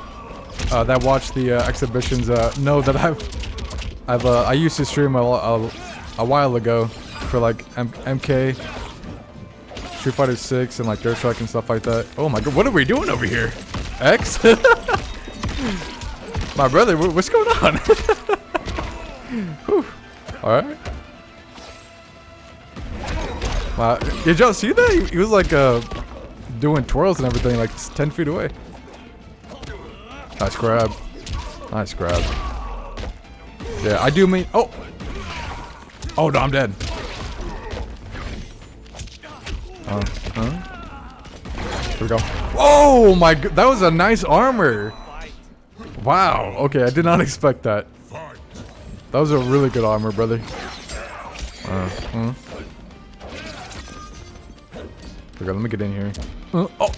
that watch the exhibitions know that I used to stream a while ago for like MK, Street Fighter 6, and like Dirt Strike and stuff like that. Oh my god, what are we doing over here? X? My brother, what's going on? Alright. Wow, did y'all see that? He was like doing twirls and everything, like 10 feet away. Nice grab. Nice grab. Yeah, I do mean. Oh! Oh, no, I'm dead. Here we go. Oh my god, that was a nice armor. Wow, okay, I did not expect that. That was a really good armor, brother. Okay, let me get in here. Oh!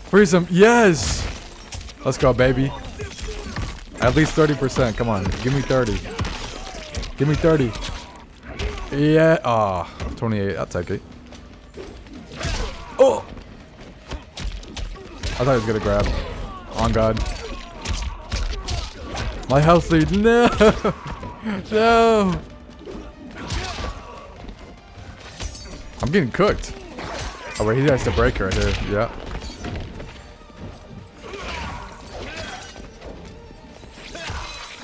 Freeze him, yes! Let's go, baby. At least 30%, come on, give me 30. Give me 30. Yeah, 28, I'll take it. Oh! I thought he was gonna grab. On God. My health lead, no! No! I'm getting cooked. Oh wait, he has to break right here, yeah.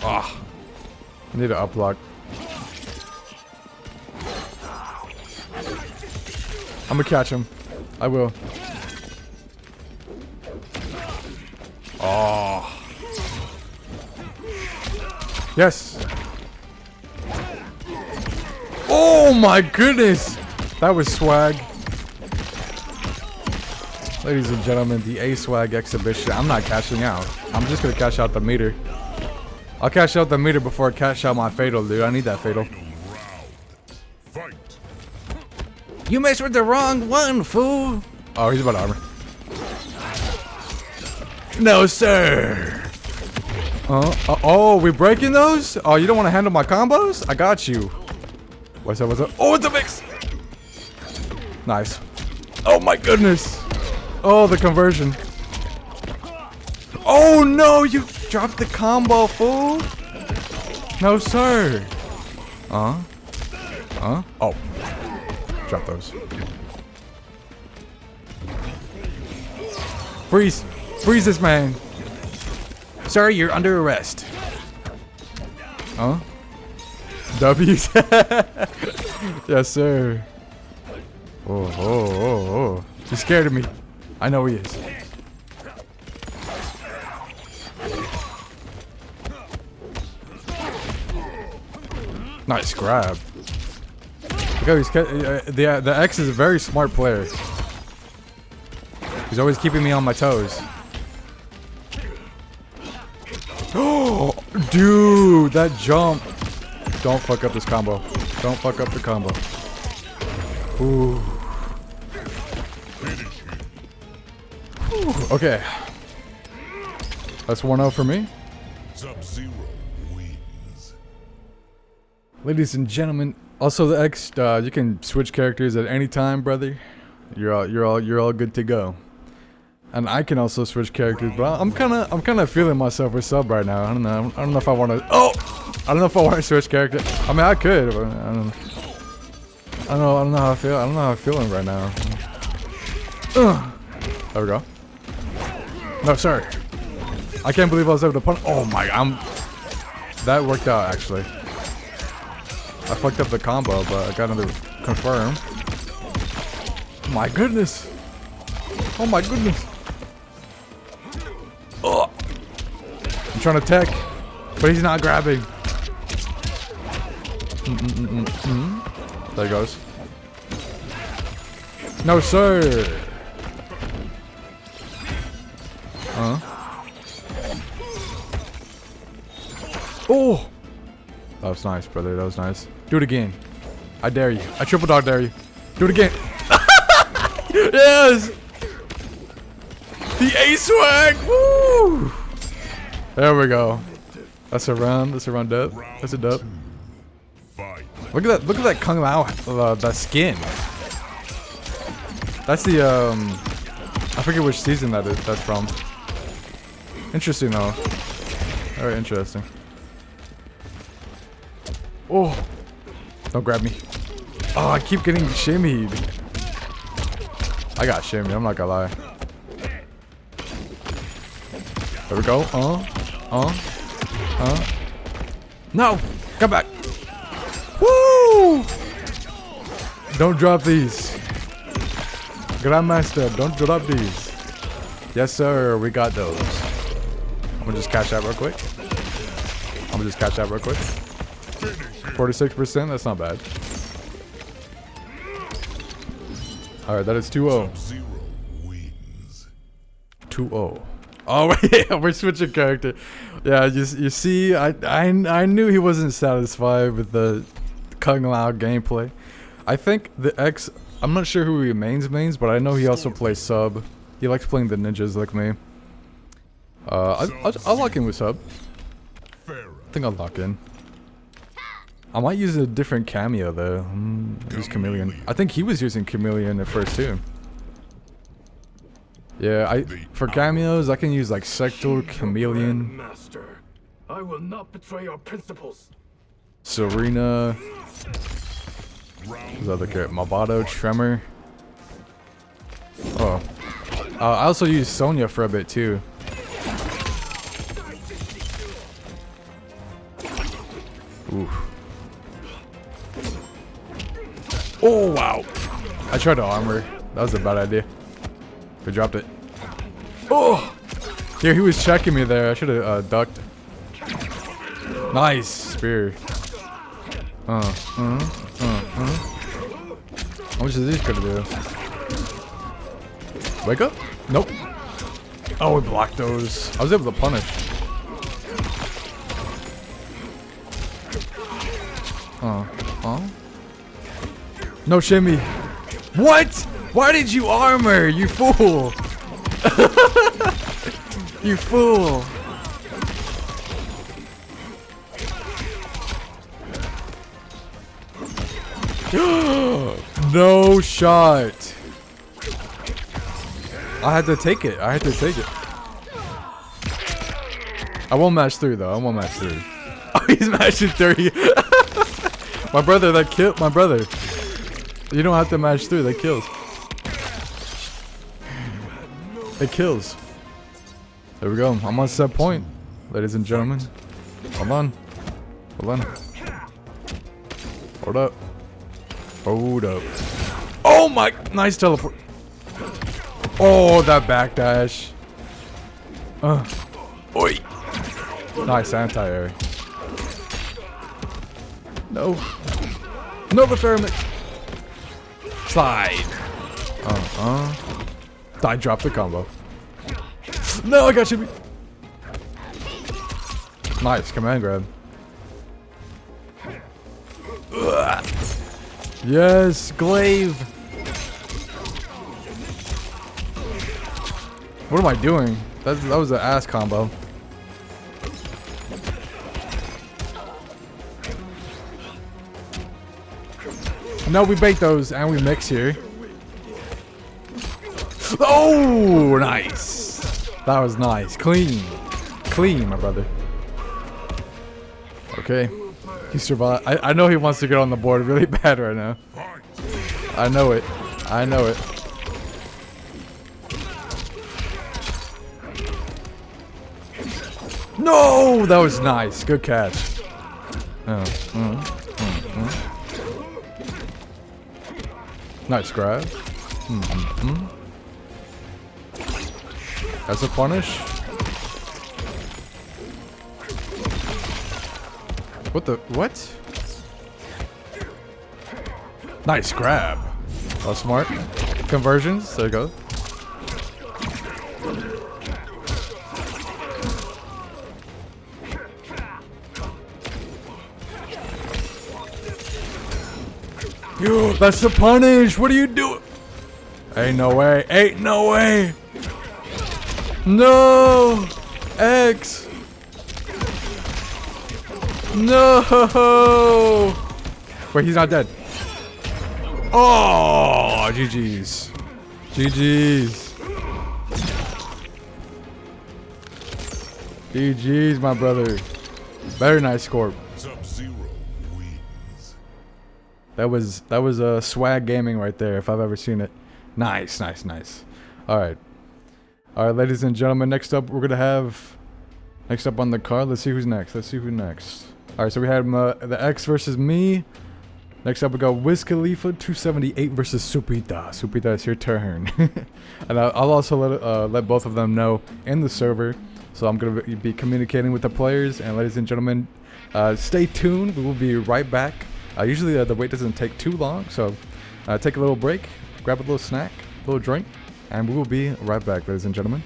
Ah, I need to uplock. I'm gonna catch him. I will. Oh. Yes. Oh my goodness. That was swag. Ladies and gentlemen, the A-Swag exhibition. I'm not cashing out. I'm just gonna cash out the meter. I'll cash out the meter before I cash out my fatal, dude. I need that fatal. You messed with the wrong one, fool. Oh, he's about armor. No, sir. Oh, we breaking those? Oh, you don't want to handle my combos? I got you. What's up? What's up? Oh, it's a mix. Nice. Oh my goodness. Oh, the conversion. Oh no, you dropped the combo, fool. No, sir. Oh. Drop those. Freeze. Freeze this man. Sir, you're under arrest. Huh? W's. Yes, sir. Oh. He's scared of me. I know he is. Nice grab. Look how the X is a very smart player. He's always keeping me on my toes. Oh, dude, that jump. Don't fuck up this combo. Don't fuck up the combo. Ooh. Okay. That's 1-0 for me. Sub-Zero wins. Ladies and gentlemen, also the X, you can switch characters at any time, brother. You're all good to go. And I can also switch characters, but I'm kind of feeling myself for sub right now. I don't know if I want to. Oh, I don't know if I want to switch character. I mean, I could, but I don't know how I feel. I don't know how I'm feeling right now. There we go. No, sir. I can't believe I was able to punch. Oh my, that worked out actually. I fucked up the combo, but I got another confirm. My goodness. Oh my goodness. Oh. I'm trying to tech, but he's not grabbing. There he goes. No, sir. Oh. That was nice, brother. That was nice. Do it again. I dare you. I triple dog dare you. Do it again. Yes. The A-Swag. Woo. There we go. That's a run. That's a run dub. That's a dub. Look at that. Look at that Kung Lao. That skin. That's the I forget which season that's from. Interesting though. Very interesting. Oh, don't grab me. Oh, I keep getting shimmied. I got shimmied, I'm not gonna lie. There we go. No! Come back! Woo! Don't drop these. Grandmaster, don't drop these. Yes, sir, we got those. I'm gonna just cash out real quick. 46%, that's not bad. Alright, that is 2-0. 2-0. Oh, yeah, we're switching character. Yeah, you see, I knew he wasn't satisfied with the Kung Lao gameplay. I think the X, I'm not sure who he mains, but I know he also plays sub. He likes playing the ninjas like me. I'll lock in with sub. I think I'll lock in. I might use a different cameo though. Use Chameleon. I think he was using Chameleon at first too. Yeah, for cameos I can use like Sector, Chameleon. Master, I will not betray our principles. Serena. Who's the other character? Mabato, Tremor. Oh. I also used Sonya for a bit too. Ooh. Oh wow! I tried to armor. That was a bad idea. We dropped it. Oh! Here, he was checking me there. I should have ducked. Nice spear. How much is this gonna do? Wake up? Nope. Oh, we blocked those. I was able to punish. No shimmy. What? Why did you armor? You fool. You fool. No shot. I had to take it. I won't match 3 though. Oh, he's matching 3. My brother, that killed my brother. You don't have to match 3. That kills. It kills. There we go. I'm on set point, ladies and gentlemen. Hold on. Hold up. Oh my! Nice teleport. Oh, that backdash. Oi. Nice anti-air. No. No deferment. Slide. I dropped the combo. No, I got you. Nice command grab. Yes, glaive. What am I doing? That was an ass combo. No, we bait those and we mix here. Oh, nice. That was nice. Clean, my brother. Okay. He survived. I know he wants to get on the board really bad right now. I know it. No! That was nice. Good catch. Nice grab. That's a punish. What? Nice grab. Oh, smart. Conversions. There you go. Yo, that's the punish. What are you doing? Ain't no way. No. X. No! Wait, he's not dead. Oh, GG's. GG's, my brother. Very nice score. Sub-Zero wins. That was a swag gaming right there, if I've ever seen it. Nice. All right, ladies and gentlemen. Next up, we're gonna have next up on the card. Let's see who's next. All right, so we had the X versus me. Next up, we got Wiz Khalifa 278 versus Supita. Supita, it's your turn. And I'll also let both of them know in the server. So I'm gonna be communicating with the players. And ladies and gentlemen, stay tuned. We will be right back. Usually the wait doesn't take too long, so take a little break, grab a little snack, a little drink, and we will be right back, ladies and gentlemen.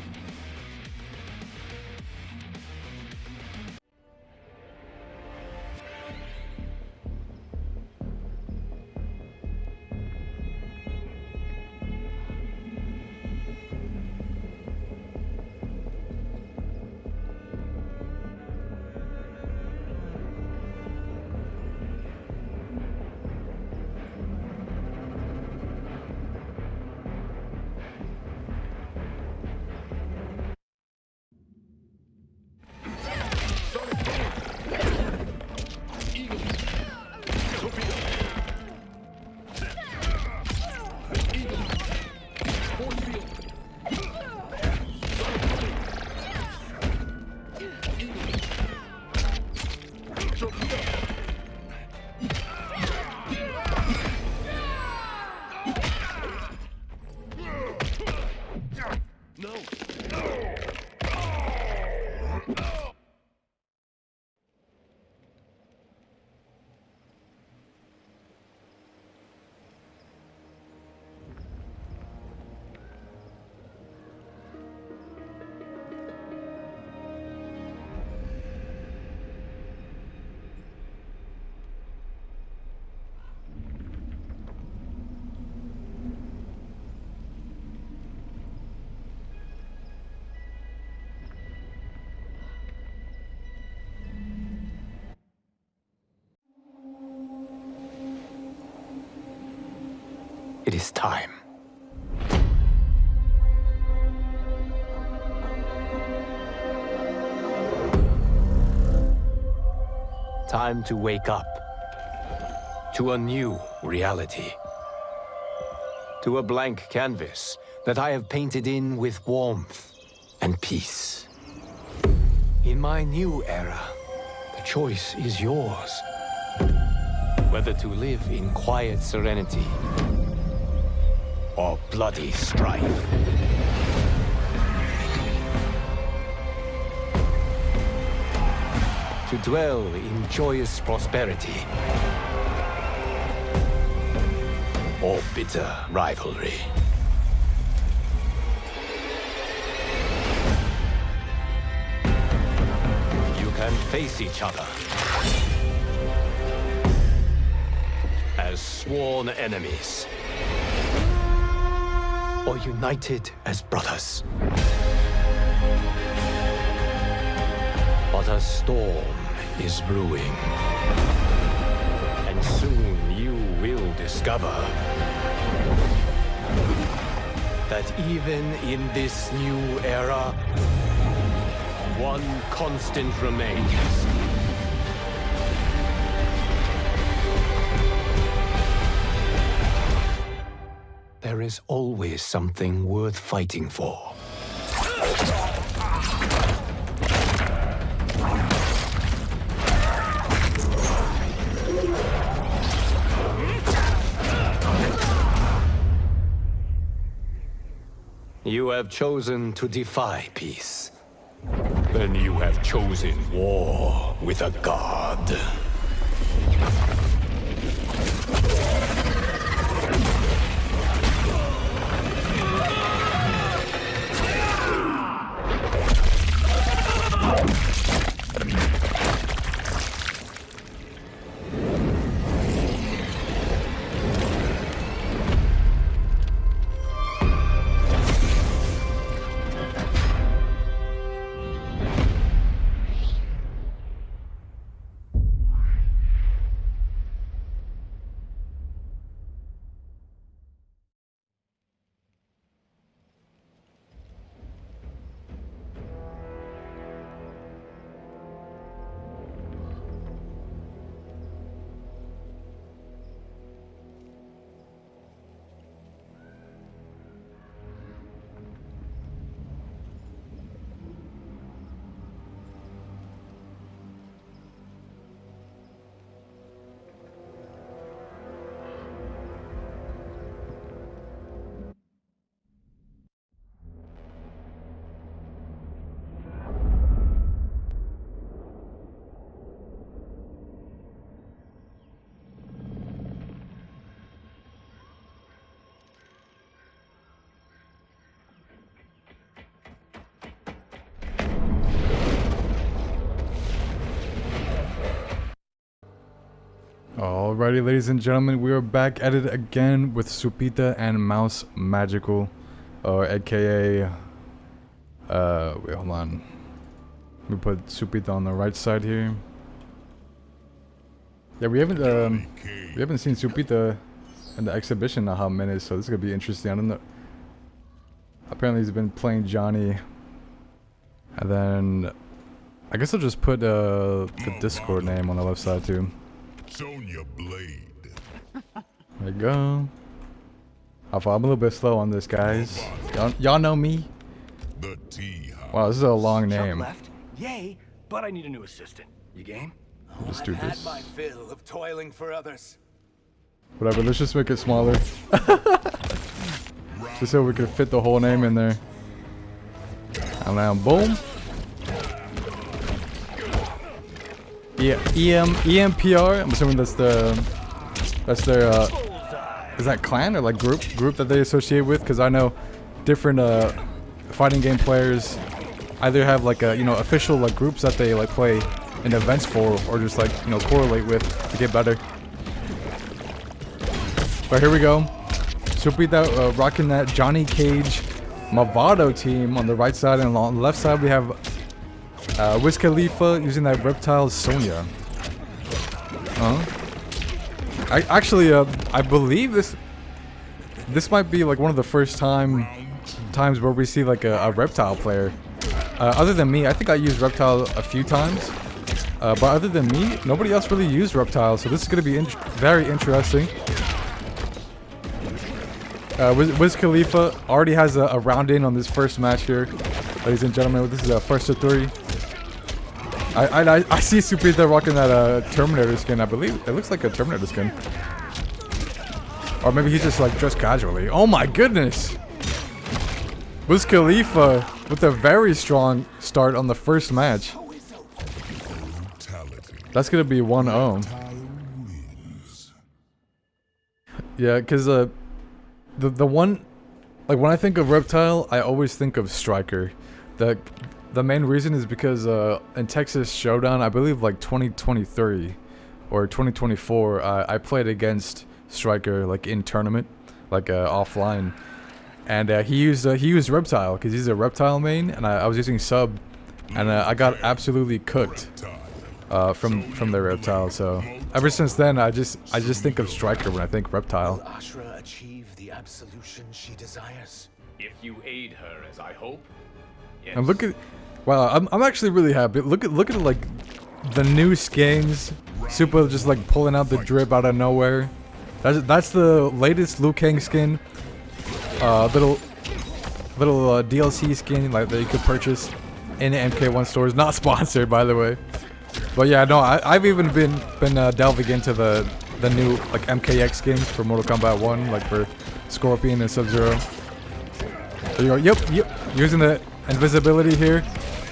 It is time. Time to wake up to a new reality. To a blank canvas that I have painted in with warmth and peace. In my new era, the choice is yours. Whether to live in quiet serenity or bloody strife. To dwell in joyous prosperity or bitter rivalry. You can face each other as sworn enemies, or united as brothers. But a storm is brewing, and soon you will discover that even in this new era, one constant remains. There is always something worth fighting for. You have chosen to defy peace. Then you have chosen war with a god. Alrighty, ladies and gentlemen, we are back at it again with Supita and Mouse Magical, or aka, wait, hold on. Let me put Supita on the right side here. Yeah, we haven't seen Supita in the exhibition in a hot minute, so this is gonna be interesting. I don't know. Apparently, he's been playing Johnny, and then I guess I'll just put the Discord name on the left side too. Sonya Blade. There you go. I'm a little bit slow on this, guys. Y'all know me. The tea house. Wow, this is a long name. Left. Yay, but I need a new assistant. You game? Let's do this. my fill of toiling for others. Whatever, let's just make it smaller. Just so we can fit the whole name in there. And now, boom. Yeah, EMPR. I'm assuming that's their is that clan or like group that they associate with? Because I know different fighting game players either have like a official like groups that they like play in events for, or just like correlate with to get better. But here we go. Supita rocking that Johnny Cage Movado team on the right side, and on the left side we have Wiz Khalifa using that reptile Sonya. I believe this might be like one of the first times where we see like a reptile player. Other than me, I think I used reptile a few times. But other than me, nobody else really used reptile, so this is going to be very interesting. Wiz Khalifa already has a round in on this first match here, ladies and gentlemen. This is a first of 3. I see Supita rocking that Terminator skin. I believe it looks like a Terminator skin, or maybe he's just like dressed casually. Oh my goodness! Wiz Khalifa with a very strong start on the first match. That's gonna be 1-0. Yeah, because the one, like when I think of Reptile, I always think of Striker. The main reason is because in Texas Showdown, I believe like 2023 or 2024, I played against Striker like in tournament, like offline, and he used Reptile because he's a Reptile main, and I was using sub, and I got absolutely cooked from the Reptile. So ever since then, I just think of Striker when I think Reptile. Will Ashra achieve the absolution she desires? If you aid her as I hope. Yes. And look at, wow, I'm actually really happy. Look at like the new skins. Super just like pulling out the drip out of nowhere. That's the latest Liu Kang skin. Little DLC skin like that you could purchase in the MK1 stores. Not sponsored, by the way. But yeah, no, I've even been delving into the new like MKX skins for Mortal Kombat 1, like for Scorpion and Sub-Zero. There you go. Yep. Using the invisibility here,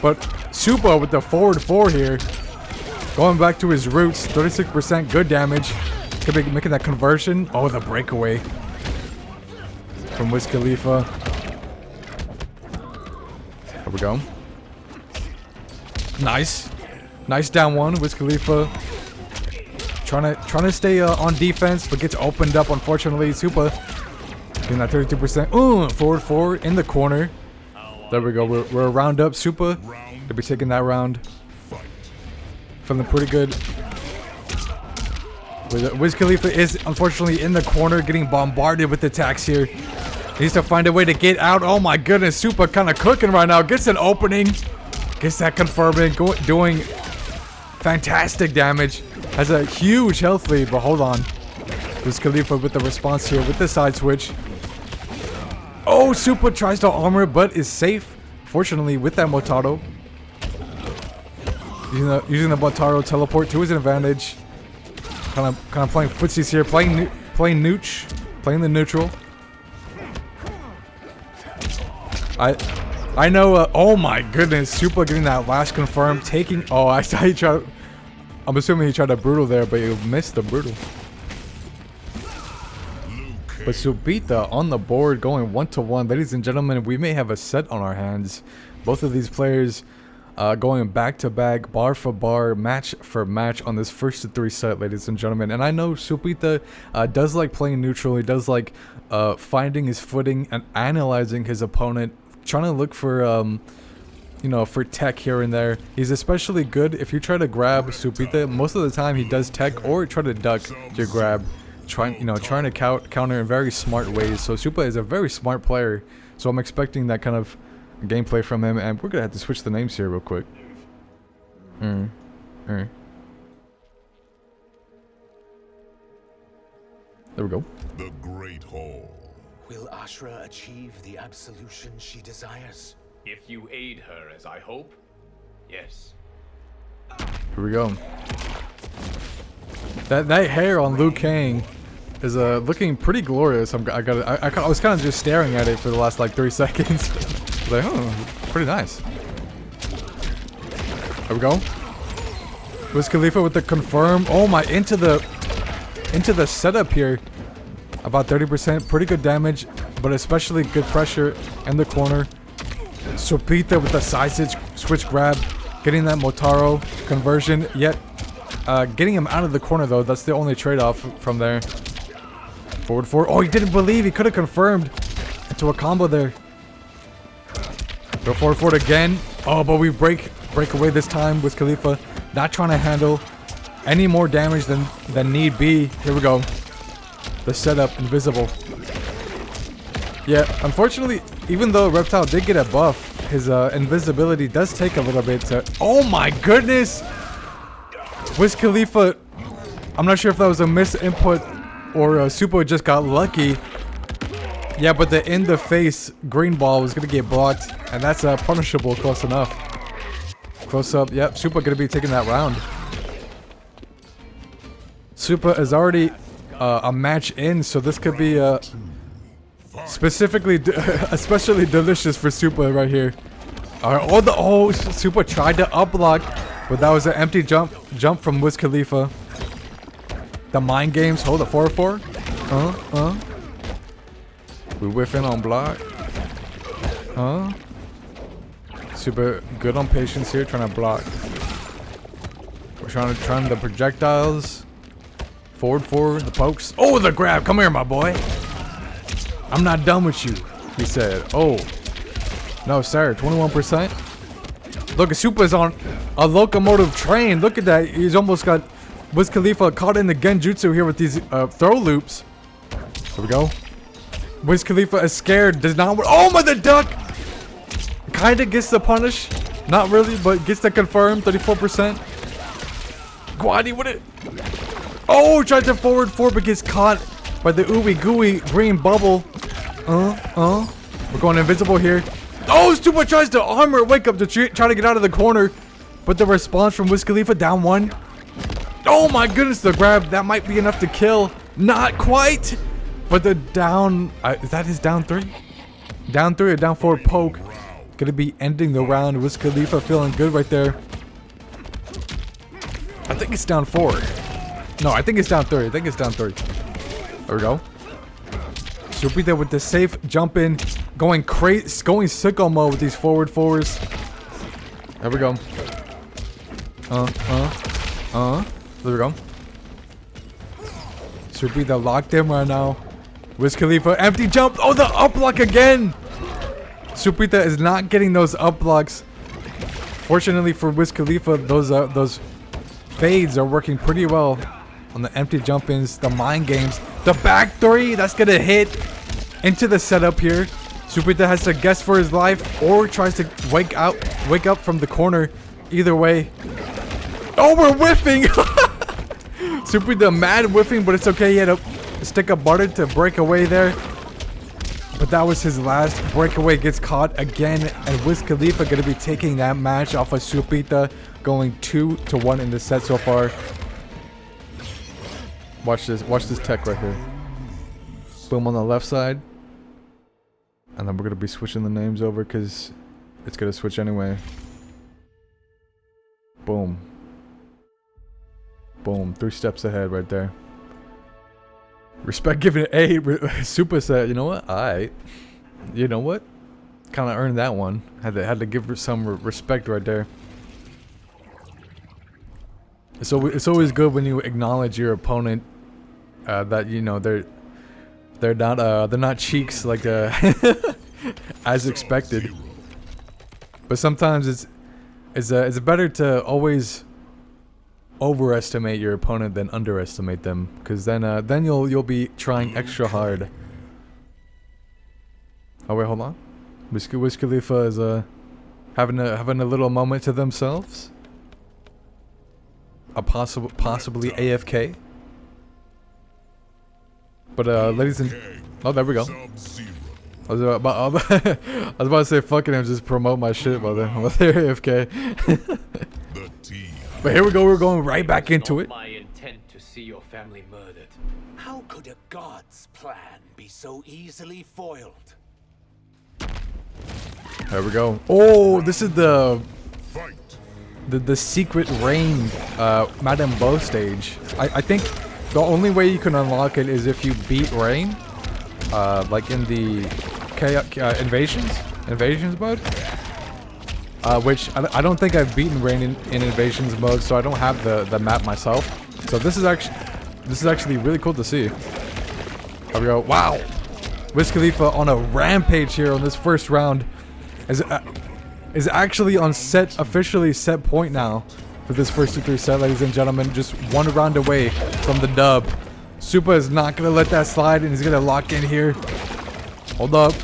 but Super with the forward 4 here, going back to his roots. 36% good damage. Could be making that conversion. Oh, the breakaway from Wiz Khalifa. There we go. Nice down one. Wiz Khalifa trying to stay on defense, but gets opened up unfortunately. Super getting that 32%. Forward 4 in the corner. There we go. We're a round up. Super to be taking that round. Feeling pretty good. Wiz Khalifa is unfortunately in the corner, getting bombarded with attacks here. Needs to find a way to get out. Oh my goodness, Super kind of cooking right now. Gets an opening. Gets that confirming. Doing fantastic damage. Has a huge health lead, but hold on. Wiz Khalifa with the response here with the side switch. Oh, Super tries to armor, but is safe. Fortunately, with that Motaro. Using the Motaro teleport to his advantage. Kind of playing footsies here, playing the neutral. I know. Oh my goodness, Super getting that last confirm, taking. Oh, I saw he tried. I'm assuming he tried a brutal there, but he missed the brutal. But Supita on the board, going 1-1. Ladies and gentlemen, we may have a set on our hands. Both of these players going back to back, bar for bar, match for match on this first to 3 set, ladies and gentlemen. And I know Supita does like playing neutral. He does like finding his footing and analyzing his opponent, trying to look for you know, for tech here and there. He's especially good if you try to grab Supita. Most of the time he does tech or try to duck your grab, trying to counter in very smart ways. So Supa is a very smart player. So I'm expecting that kind of gameplay from him, and we're gonna have to switch the names here real quick. There we go. The Great Hall. Will Ashra achieve the absolution she desires? If you aid her as I hope, yes. Here we go. That hair on Liu Kang is looking pretty glorious. I was kind of just staring at it for the last like 3 seconds. Like, oh, pretty nice. There we go. Wiz Khalifa with the confirm. Oh my, into the setup here. About 30%, pretty good damage, but especially good pressure in the corner. Supita with the side switch grab, getting that Motaro conversion, yet getting him out of the corner though. That's the only trade-off from there. Forward 4. Oh, he didn't believe he could have confirmed into a combo there. Go forward again. Oh, but we break away this time with Khalifa. Not trying to handle any more damage than need be. Here we go. The setup, invisible. Yeah, unfortunately, even though Reptile did get a buff, his invisibility does take a little bit to... Oh my goodness! Wiz Khalifa, I'm not sure if that was a misinput or Supo just got lucky. Yeah, but the in the face green ball was gonna get blocked, and that's punishable close enough. Close up, yep, Supa gonna be taking that round. Supa is already a match in, so this could be specifically, especially delicious for Supa right here. Alright, Supa tried to up block, but that was an empty jump from Wiz Khalifa. The mind games, hold a 4-4. We whiffing on block. Super good on patience here, trying to block. We're trying the projectiles. Forward, the pokes. Oh, the grab. Come here, my boy. I'm not done with you, he said. Oh. No, sir. 21%. Look, Supa's on a locomotive train. Look at that. He's almost got Wiz Khalifa caught in the genjutsu here with these throw loops. Here we go. Wiz Khalifa is scared. Does not... Oh, my, the duck! Kinda gets the punish. Not really, but gets the confirm. 34%. Guadi with it. Oh, tried to forward 4, but gets caught by the ooey gooey green bubble. We're going invisible here. Oh, Stupa tries to armor wake up to try to get out of the corner. But the response from Wiz Khalifa, down 1. Oh my goodness, the grab. That might be enough to kill. Not quite. But the down... is that his down 3? Down 3 or down 4 poke. Gonna be ending the round. Wiz Khalifa feeling good right there. I think it's down 4. No, I think it's down 3. There we go. Supita with the safe jump in. Going sicko mode with these forward 4s. There we go. There we go. Supita locked in right now. Wiz Khalifa, empty jump. Oh, the up block again. Supita is not getting those up blocks. Fortunately for Wiz Khalifa, those fades are working pretty well on the empty jump-ins, the mind games. The back 3, that's gonna hit into the setup here. Supita has to guess for his life or tries to wake up from the corner. Either way. Oh, we're whiffing! Supita mad whiffing, but it's okay. He had a stick of butter to break away there. But that was his last breakaway. Gets caught again, and Wiz Khalifa gonna be taking that match off of Supita, going 2-1 in the set so far. Watch this tech right here. Boom on the left side, and then we're gonna be switching the names over because it's gonna switch anyway. Boom. Boom. 3 steps ahead right there. Respect given A. Super said, you know what? Alright. You know what? Kind of earned that one. Had to give her some respect right there. So it's always good when you acknowledge your opponent, that you know they're not cheeks like as expected. But sometimes it's better to always overestimate your opponent than underestimate them, because then you'll be trying extra hard. Oh wait, hold on. Wiz Khalifa is having a little moment to themselves. Possibly AFK. But ladies and oh, there we go. I was about to say fucking him, just promote my shit while they're AFK. But here we go, we're going right back into it. My intent to see your family murdered. How could a god's plan be so easily foiled? There we go. Oh, this is the secret rain Madame Bo stage. I think the only way you can unlock it is if you beat Rain, like in the invasions mode. Which I don't think I've beaten Rain in invasions mode, so I don't have the map myself. So this is actually really cool to see. There we go. Wow, Wiz Khalifa on a rampage here on this first round is actually on officially set point now for this first 2-3 set, ladies and gentlemen. Just one round away from the dub. Supa is not gonna let that slide, and he's gonna lock in here. Hold up.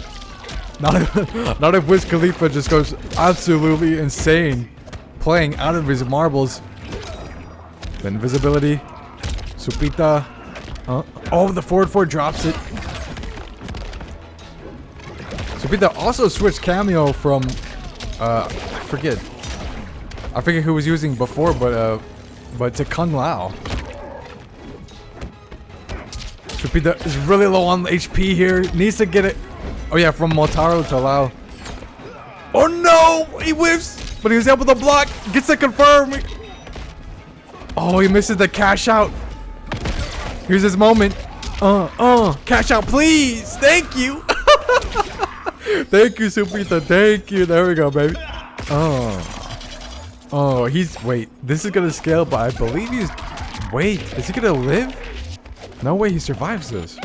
Not if Wiz Khalifa just goes absolutely insane, playing out of his marbles. The invisibility. Supita. Oh, the forward 4 drops it. Supita also switched cameo from I forget who was using before, but to Kung Lao. Supita is really low on HP here. Needs to get it. Oh yeah, from Motaro to Lao. Oh no! He whiffs! But he was able to block! Gets the confirm! Oh, he misses the cash out! Here's his moment. Cash out please! Thank you! Thank you, Supita, thank you! There we go, baby. Oh, wait, this is gonna scale, but I believe wait, is he gonna live? No way he survives this.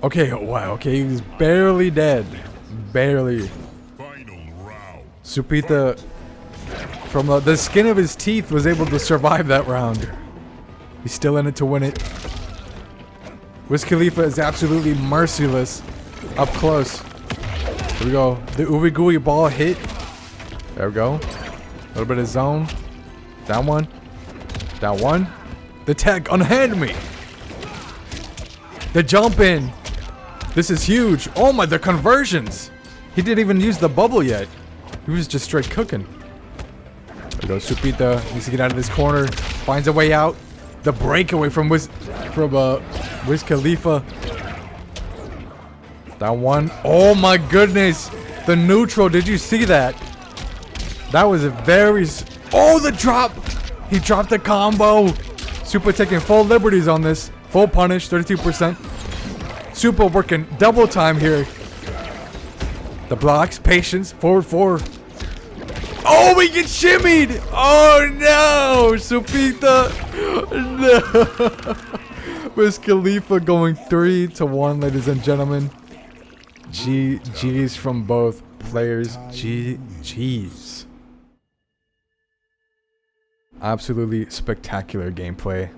Okay, wow, okay, he's barely dead. Barely. Supita, from the skin of his teeth, was able to survive that round. He's still in it to win it. Wiz Khalifa is absolutely merciless up close. Here we go. The Ooey Gooey ball hit. There we go. A little bit of zone. Down one. Down one. The tag, unhand me. The jump in. This is huge. Oh my, the conversions. He didn't even use the bubble yet. He was just straight cooking. There goes Supita. Needs to get out of this corner. Finds a way out. The breakaway from Wiz Khalifa. That one. Oh my goodness. The neutral. Did you see that? That was a very... Oh, the drop. He dropped the combo. Supa taking full liberties on this. Full punish. 32%. Supa working double time here. The blocks. Patience. Forward 4. Oh, we get shimmied. Oh no. Supita. No. Wiz Khalifa going 3-1, ladies and gentlemen. GG's from both players. GG's. Absolutely spectacular gameplay.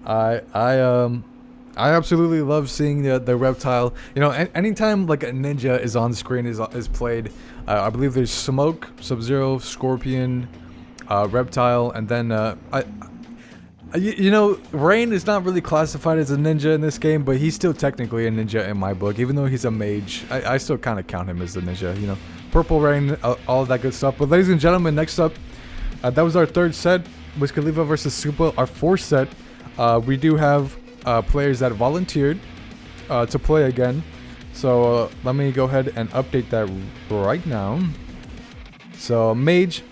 I absolutely love seeing the reptile. You know, anytime like a ninja is on screen, is played. I believe there's Smoke, Sub-Zero, Scorpion, Reptile, and then you know, Rain is not really classified as a ninja in this game, but he's still technically a ninja in my book, even though he's a mage. I still kind of count him as a ninja, you know. Purple Rain, all of that good stuff. But ladies and gentlemen, next up, that was our third set, Wiz Khalifa versus Supa. Our fourth set, we do have players that volunteered to play again. So let me go ahead and update that right now. So Maje,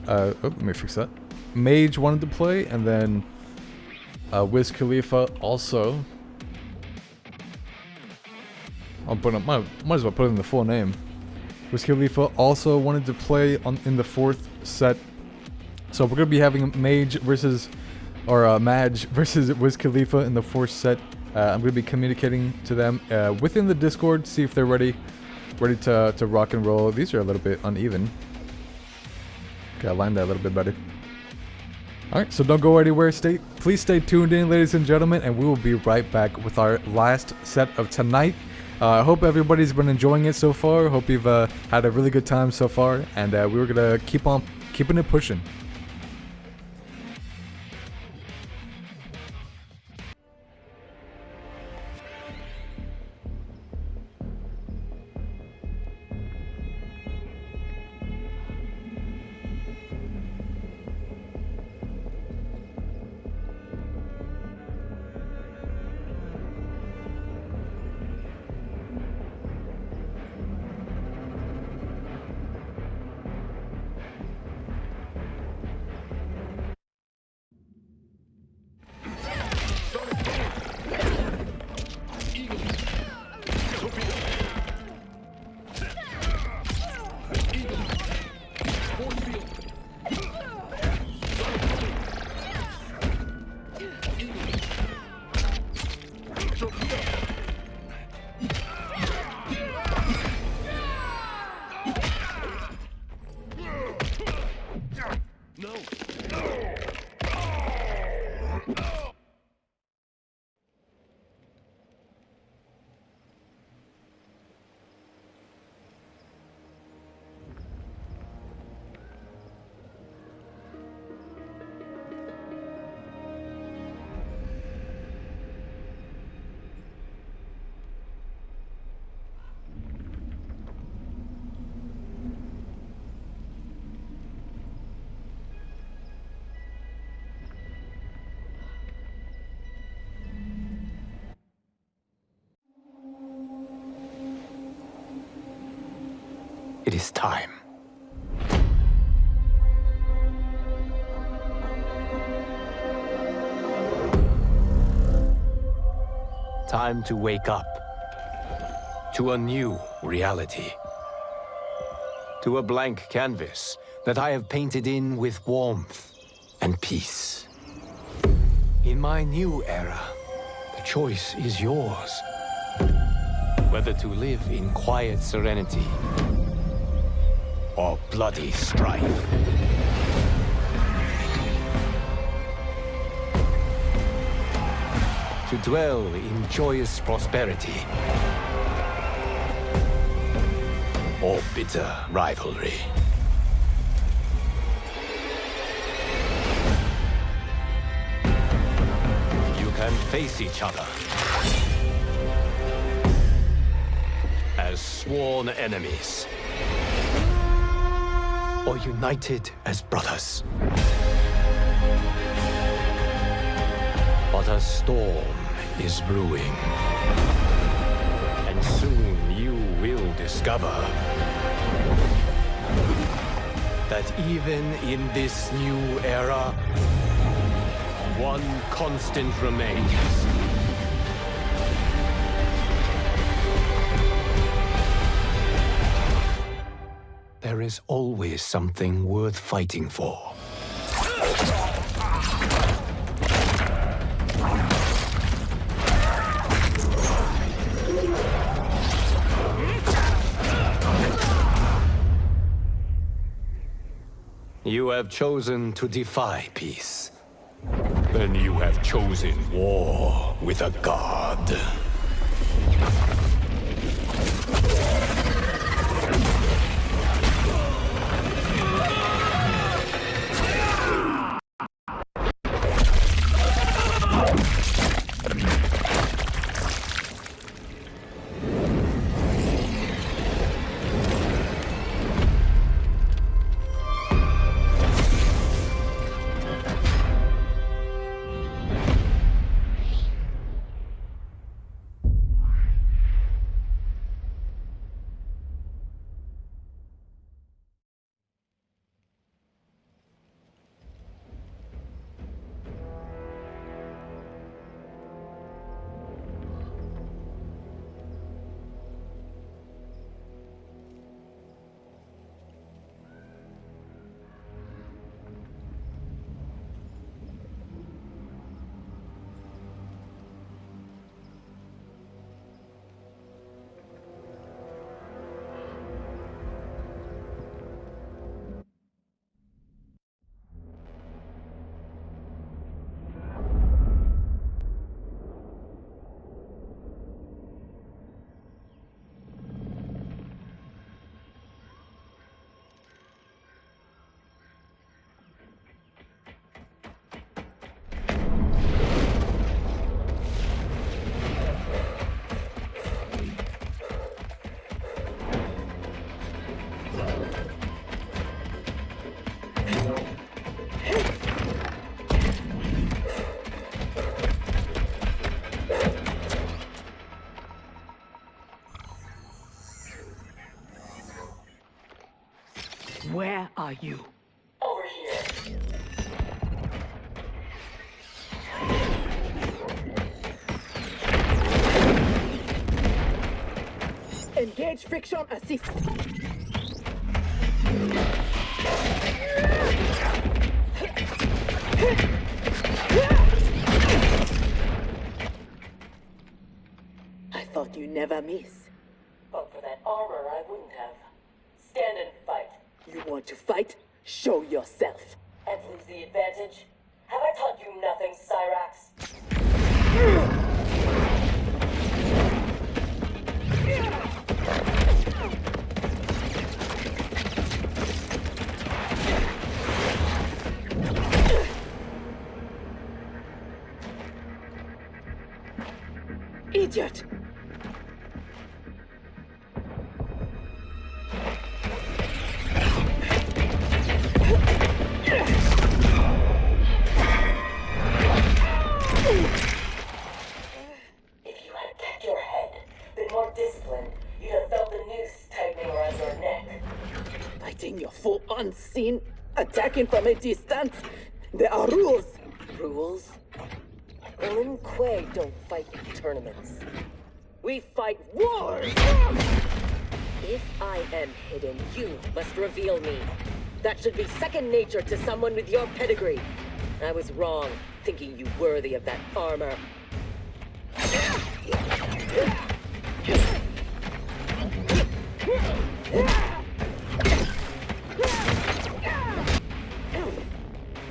let me fix that. Maje wanted to play, and then Wiz Khalifa also. I'll put up, might as well put in the full name. Wiz Khalifa also wanted to play in the fourth set. So we're gonna be having Maje versus, or Maje versus Wiz Khalifa in the 4th set. I'm gonna be communicating to them within the Discord, see if they're ready to rock and roll. These are a little bit uneven. Gotta line that a little bit better. Alright, so don't go anywhere. Please stay tuned in, ladies and gentlemen, and we will be right back with our last set of tonight. I hope everybody's been enjoying it so far. Hope you've had a really good time so far, and we're gonna keep on keeping it pushing. It is time. Time to wake up to a new reality. To a blank canvas that I have painted in with warmth and peace. In my new era, the choice is yours. Whether to live in quiet serenity or bloody strife. To dwell in joyous prosperity or bitter rivalry. You can face each other as sworn enemies, or united as brothers. But a storm is brewing, and soon you will discover that even in this new era, one constant remains. There is always something worth fighting for. You have chosen to defy peace. Then you have chosen war with a god. are you? Over here. Engage friction assist. I thought you never miss. But for that armor, I wouldn't have. Stand and fight. You want to fight? Show yourself. And lose the advantage? Have I taught you nothing, Cyrax? Idiot! If you had kept your head, been more disciplined, you'd have felt the noose tightening around your neck. Fighting your foe unseen, attacking from a distance. There are rules. Rules? Lin Kuei don't fight tournaments. We fight wars! If I am hidden, you must reveal me. That should be second nature to someone with your pedigree. I was wrong, thinking you worthy of that armor.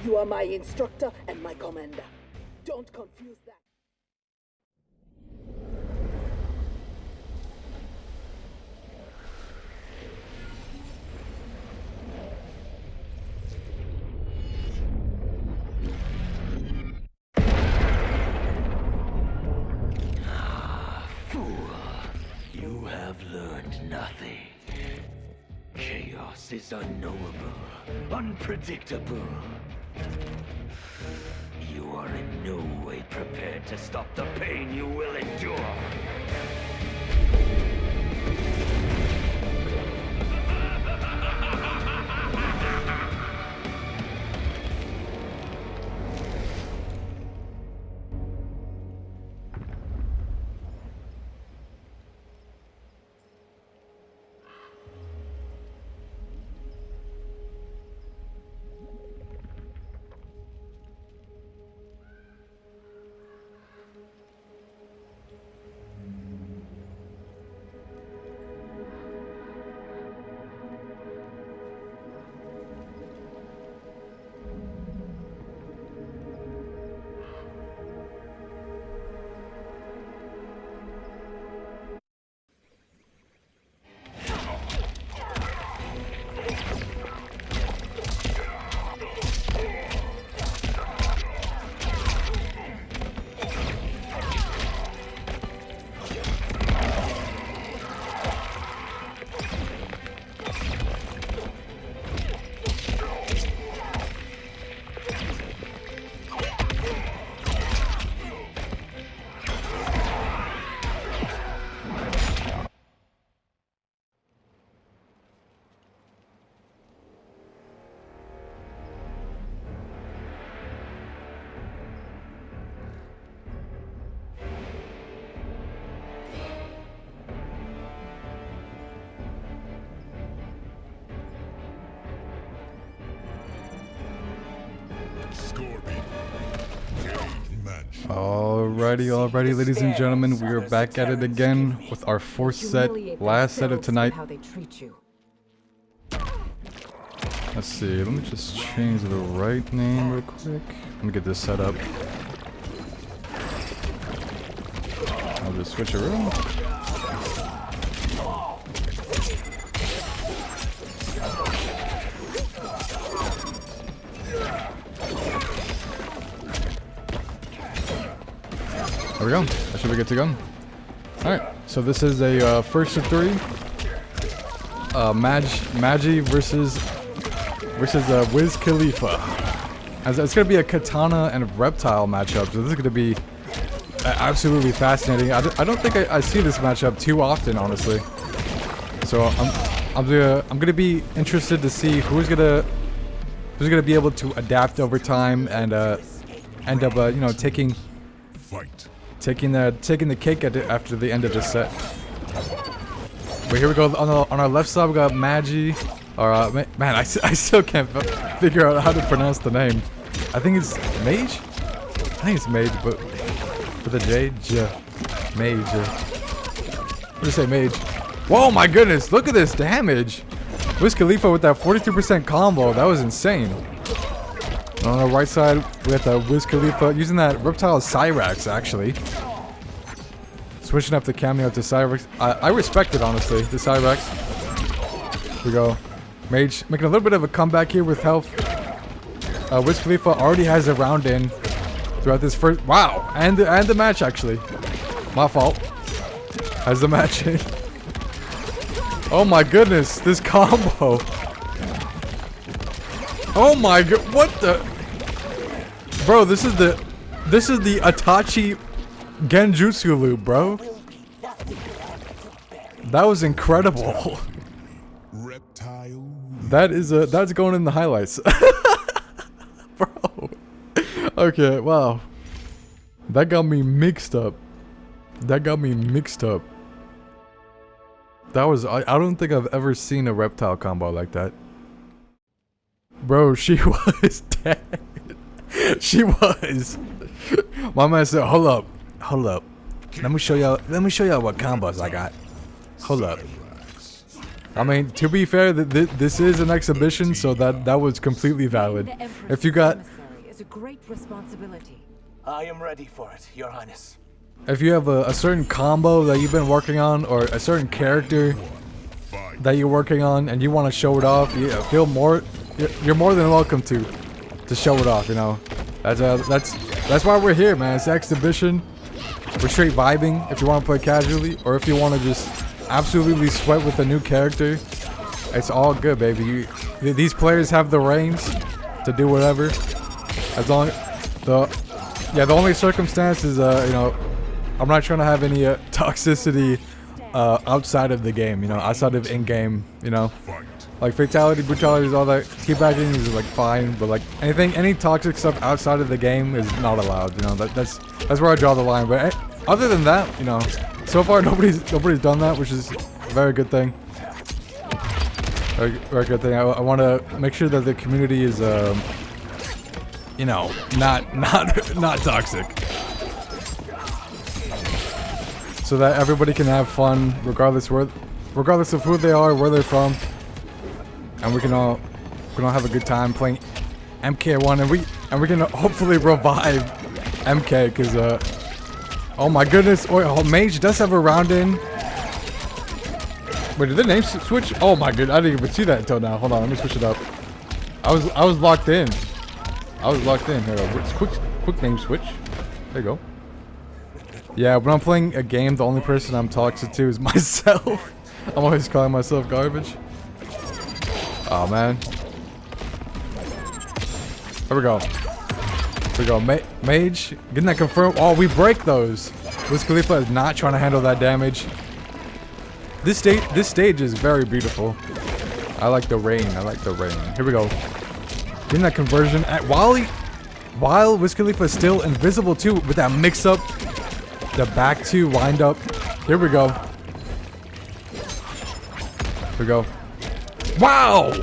You are my instructor and my commander. Don't confuse that. Fool, you have learned nothing. Chaos is unknowable, unpredictable. You are in no way prepared to stop the pain you will endure. Alrighty, ladies and gentlemen, we are back at it again with our fourth set, last set of tonight. How they treat you. Let's see, let me just change the right name real quick. Let me get this set up. I'll just switch it around. There we go. That should be good to go. Alright, so this is a first of three. Maje versus Wiz Khalifa. It's going to be a katana and reptile matchup, so this is going to be absolutely fascinating. I don't think I see this matchup too often, honestly. So I'm gonna be interested to see who's gonna be able to adapt over time and end up you know, taking the cake after the end of this set. But here we go on our left side. We got Maje. Or man, I still can't figure out how to pronounce the name. I think it's Maje. I think it's Maje, but with a J. Maje. What do you say, Maje? Whoa, my goodness! Look at this damage. Wiz Khalifa with that 42% combo. That was insane. And on the right side, we got the Wiz Khalifa using that reptile Cyrax actually. Switching up the cameo to Cyrax. I respect it, honestly, the Cyrax. Here we go. Maje making a little bit of a comeback here with health. Wiz Khalifa already has a round in throughout this first. Wow, and the match actually. My fault. Has the match in. Oh my goodness, this combo. Oh my god, what the? Bro, this is the Itachi Genjutsu loop, bro. That was incredible. That's going in the highlights. Bro. Okay, wow. That got me mixed up. That was, I don't think I've ever seen a reptile combo like that. Bro, she was dead. She was. My man said, hold up. Let me show y'all what combos I got. Hold up. I mean, to be fair, this is an exhibition, so that was completely valid. If you got, is a great responsibility. I am ready for it, Your Highness. if you have a certain combo that you've been working on, or a certain character that you're working on, and you want to show it off, you're more than welcome to show it off. You know, that's why we're here, man. It's an exhibition. We're straight vibing. If you want to play casually, or if you want to just absolutely sweat with a new character, it's all good, baby. These players have the reins to do whatever. As long the only circumstance is you know, I'm not trying to have any toxicity outside of the game, you know, outside of in-game, you know, like fatality, brutalities, all that. Teabagging is like fine, but like any toxic stuff outside of the game is not allowed. You know, that's where I draw the line. But other than that, you know, so far nobody's done that, which is a very good thing. Very good thing. I want to make sure that the community is you know, not toxic, so that everybody can have fun regardless of who they are, where they're from, and we can all have a good time playing MK1, and we can hopefully revive MK, because oh my goodness, Maje does have a round in. Wait, did the name switch? Oh my goodness, I didn't even see that until now. Hold on, let me switch it up. I was locked in. Here, quick name switch. There you go. Yeah, when I'm playing a game, the only person I'm toxic to is myself. I'm always calling myself garbage. Oh man. Here we go. Maje, getting that confirmed. Oh, we break those. Wiz Khalifa is not trying to handle that damage. This stage is very beautiful. I like the rain. Here we go. Getting that conversion while Wiz Khalifa is still invisible too, with that mix up, the back two wind up. Here we go. Wow!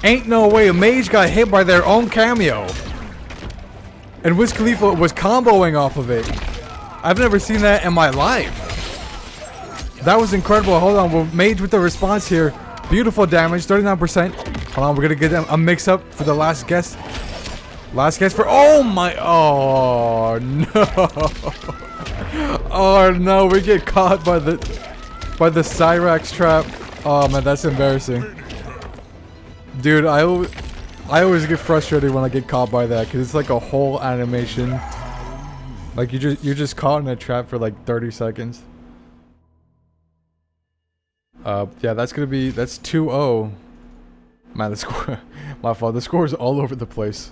Ain't no way a Maje got hit by their own cameo, and Wiz Khalifa was comboing off of it. I've never seen that in my life. That was incredible. Hold on, we'll Maje with the response here. Beautiful damage, 39%. Hold on, we're gonna get them a mix up for the last guess. Oh no. Oh no, we get caught by the Cyrax trap. Oh man, that's embarrassing. Dude, I always get frustrated when I get caught by that, because it's like a whole animation. Like you're just caught in a trap for like 30 seconds. Yeah, that's 2-0. Man, the score, my fault. The score is all over the place.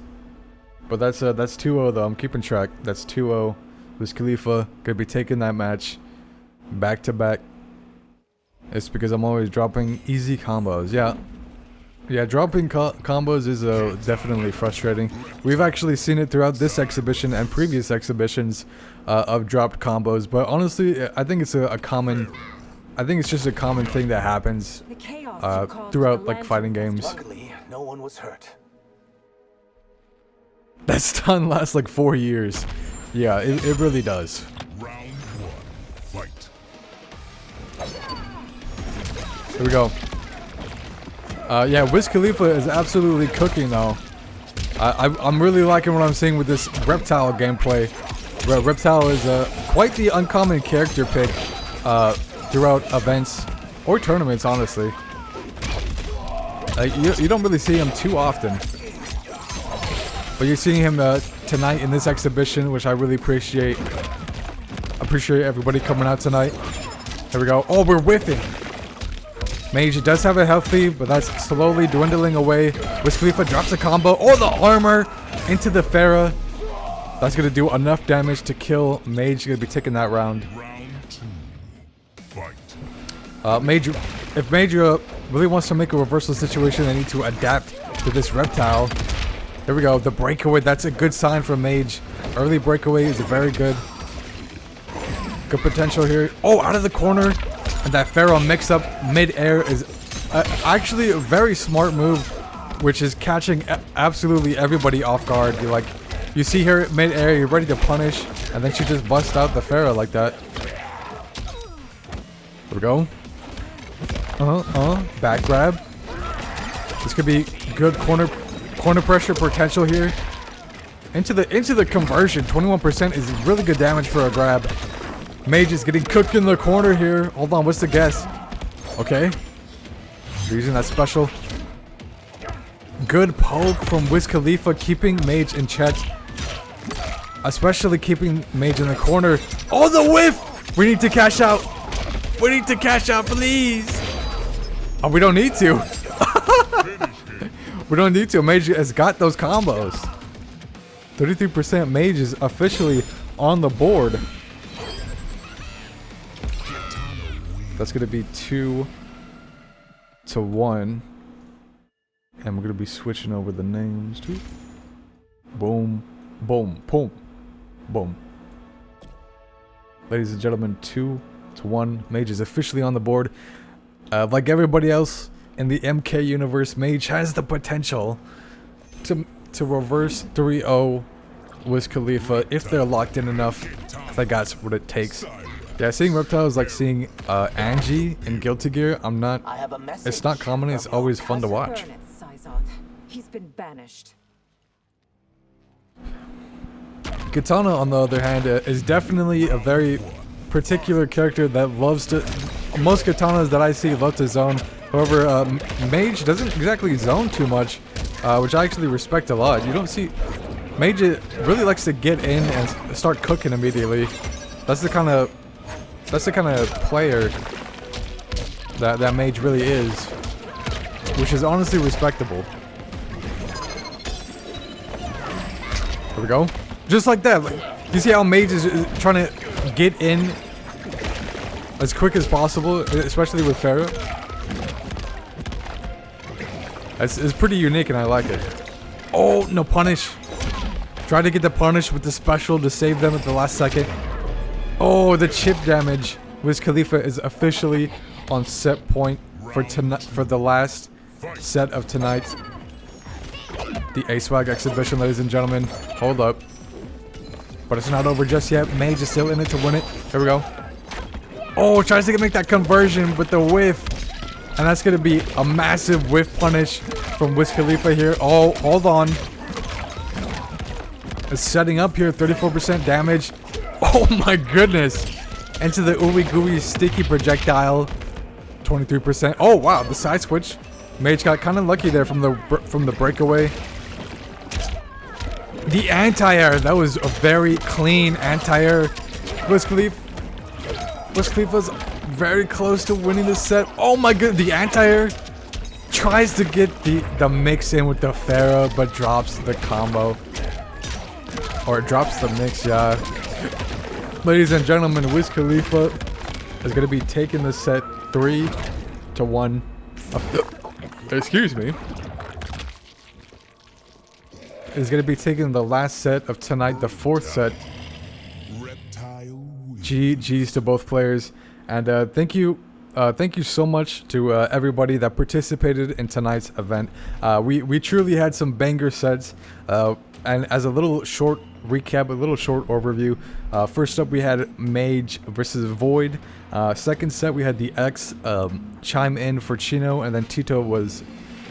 But that's 2-0 though. I'm keeping track. That's 2-0. Wiz Khalifa gonna be taking that match back to back. It's because I'm always dropping easy combos. Yeah, dropping combos is definitely frustrating. We've actually seen it throughout this exhibition and previous exhibitions of dropped combos. But honestly, I think it's a common. I think it's just a common thing that happens throughout like fighting games. Luckily, no one was hurt. That stun lasts like 4 years. Yeah, it really does. Round 1, fight. Here we go. Yeah, Wiz Khalifa is absolutely cooking though. I'm really liking what I'm seeing with this Reptile gameplay. Reptile is quite the uncommon character pick throughout events or tournaments, honestly. Like you don't really see him too often, but you're seeing him tonight in this exhibition, which I really appreciate. Appreciate everybody coming out tonight. Here we go. Oh, we're whiffing. Maje does have a healthy, but that's slowly dwindling away. Wiz Khalifa drops a combo. Oh, the armor into the Pharah. That's going to do enough damage to kill Maje. Going to be taking that round. Round 2, fight. Maje, if Maje really wants to make a reversal situation, they need to adapt to this Reptile. Here we go. The breakaway. That's a good sign from Maje. Early breakaway is very good. Good potential here. Oh, out of the corner. And that Pharah mix-up mid-air is actually a very smart move, which is catching absolutely everybody off guard. You see her mid-air, you're ready to punish, and then she just busts out the Pharah like that. Here we go. Back grab. This could be good corner pressure potential here. Into the conversion. 21% is really good damage for a grab. Maje is getting cooked in the corner here. Hold on, what's the guess? Okay. They're using that special. Good poke from Wiz Khalifa, keeping Maje in check. Especially keeping Maje in the corner. Oh, the whiff! We need to cash out. We need to cash out, please. Oh, we don't need to. We don't need to. Maje has got those combos. 33% Maje is officially on the board. That's going to be 2-1. And we're going to be switching over the names too. Boom. Boom. Boom. Boom. Ladies and gentlemen, 2-1. Maje is officially on the board. Like everybody else in the MK universe, Maje has the potential to reverse 3-0 Wiz Khalifa if they're locked in enough. I think that's what it takes. Yeah, seeing Reptile is like seeing Angie in Guilty Gear. It's not common, it's always fun to watch. He's been banished. Katana, on the other hand, is definitely a very particular character that loves to... Most Katanas that I see love to zone. However, Maje doesn't exactly zone too much, which I actually respect a lot. You don't see... Maje really likes to get in and start cooking immediately. That's the kind of player that Maje really is, which is honestly respectable. There we go. Just like that. You see how Maje is trying to get in as quick as possible, especially with Pharah. It's pretty unique and I like it. Oh, no punish. Try to get the punish with the special to save them at the last second. Oh, the chip damage. Wiz Khalifa is officially on set point for the last set of tonight. The A-Swag exhibition, ladies and gentlemen. Hold up. But it's not over just yet. Maje is still in it to win it. Here we go. Oh, tries to make that conversion with the whiff. And that's going to be a massive whiff punish from Wiz Khalifa here. Oh, hold on. It's setting up here. 34% damage. Oh my goodness. Into the ooey gooey sticky projectile. 23%. Oh wow, the side switch. Maje got kind of lucky there from the breakaway. The anti-air. That was a very clean anti-air. Wiz Khalifa's very close to winning this set. Oh my god, the anti-air tries to get the mix in with the Pharah, but drops the combo. Or it drops the mix, yeah. Ladies and gentlemen, Wiz Khalifa is going to be taking this set 3 to 1. Excuse me. Is going to be taking the last set of tonight, the 4th set. GG's to both players, and thank you so much to everybody that participated in tonight's event. We truly had some banger sets, and as a little short recap, a little short overview, first up we had Maje versus Void. Second set we had the X chime in for Chino, and then Tito was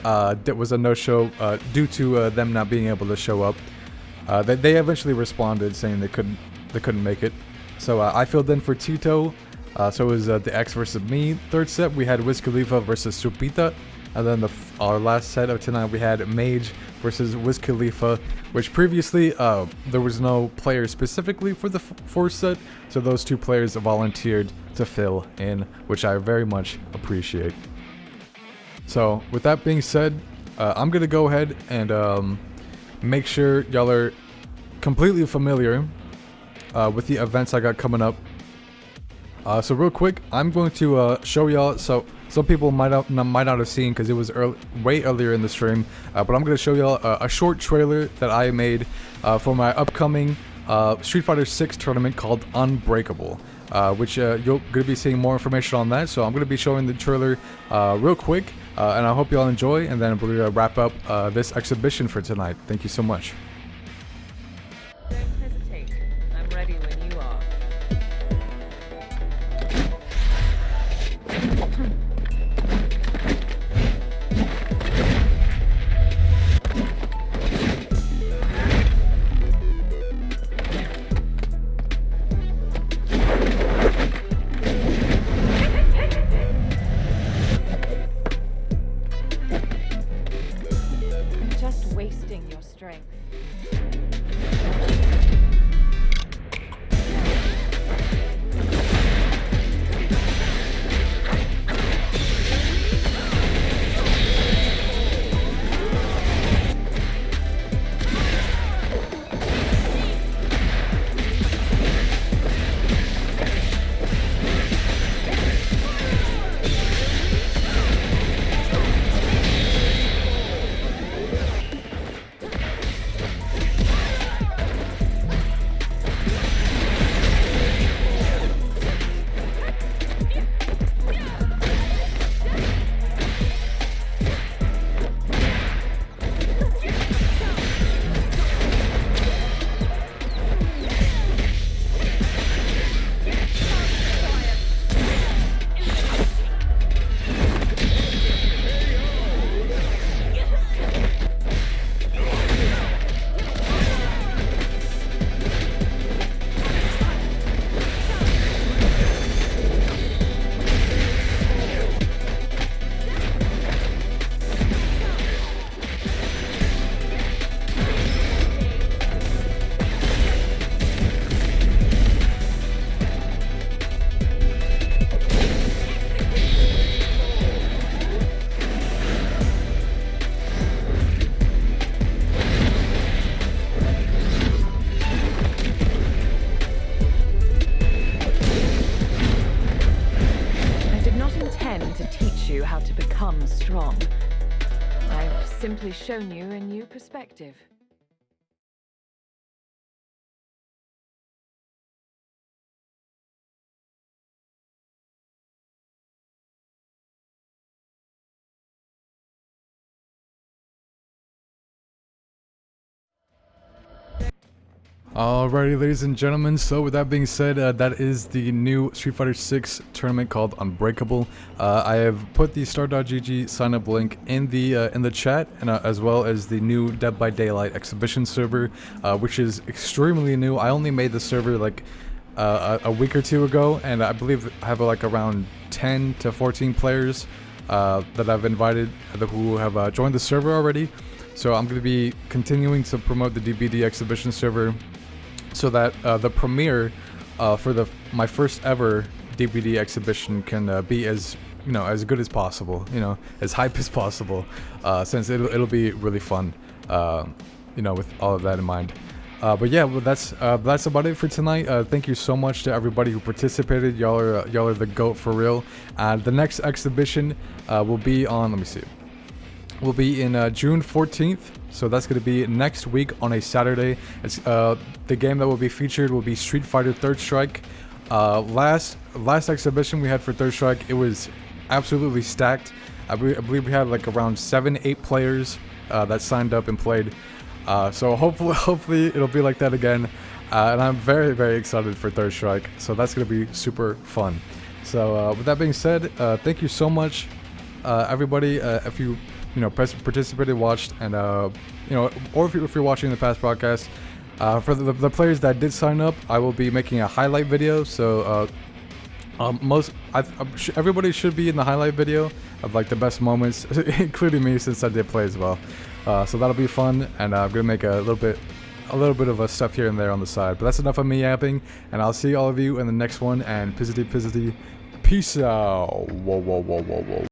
a no-show due to them not being able to show up. They eventually responded saying they couldn't make it. So I filled in for Tito. So it was the X versus me. Third set we had Wiz Khalifa versus Supita, and then our last set of tonight we had Maje versus Wiz Khalifa, which previously there was no player specifically for the fourth set, so those two players volunteered to fill in, which I very much appreciate. So with that being said, I'm gonna go ahead and make sure y'all are completely familiar with the events I got coming up. So real quick, I'm going to show y'all. So some people might not have seen because it was way earlier in the stream, but I'm going to show y'all a short trailer that I made for my upcoming Street Fighter 6 tournament called Unbreakable, which you're going to be seeing more information on that. So I'm going to be showing the trailer real quick, and I hope y'all enjoy, and then we're going to wrap up this exhibition for tonight. Thank you so much. Don't hesitate. I'm ready when you are. You're just wasting your strength. How to become strong. I've simply shown you a new perspective. Alrighty, ladies and gentlemen, so with that being said, that is the new Street Fighter 6 tournament called Unbreakable. I have put the star.gg sign up link in the chat, and as well as the new Dead by Daylight exhibition server, which is extremely new. I only made the server like a week or two ago, and I believe I have like around 10 to 14 players that I've invited who have joined the server already. So I'm going to be continuing to promote the DBD exhibition server, so that the premiere for my first ever DBD exhibition can be as as good as possible, as hype as possible, since it'll be really fun, with all of that in mind. But yeah, well, that's about it for tonight. Thank you so much to everybody who participated. Y'all are the GOAT for real. The next exhibition will be on, let me see, will be in June 14th. So that's going to be next week on a Saturday. It's the game that will be featured will be Street Fighter Third Strike. Last exhibition we had for Third Strike, it was absolutely stacked. I believe we had like around 7-8 players that signed up and played. So hopefully it'll be like that again. And I'm very, very excited for Third Strike. So that's going to be super fun. So with that being said, thank you so much, everybody. If you participated, watched, and or if you're watching the past broadcast, for the players that did sign up, I will be making a highlight video. So everybody should be in the highlight video of like the best moments, including me since I did play as well. So that'll be fun, and I'm gonna make a little bit of a stuff here and there on the side. But that's enough of me yapping, and I'll see all of you in the next one. And pizzity, peace out. Whoa.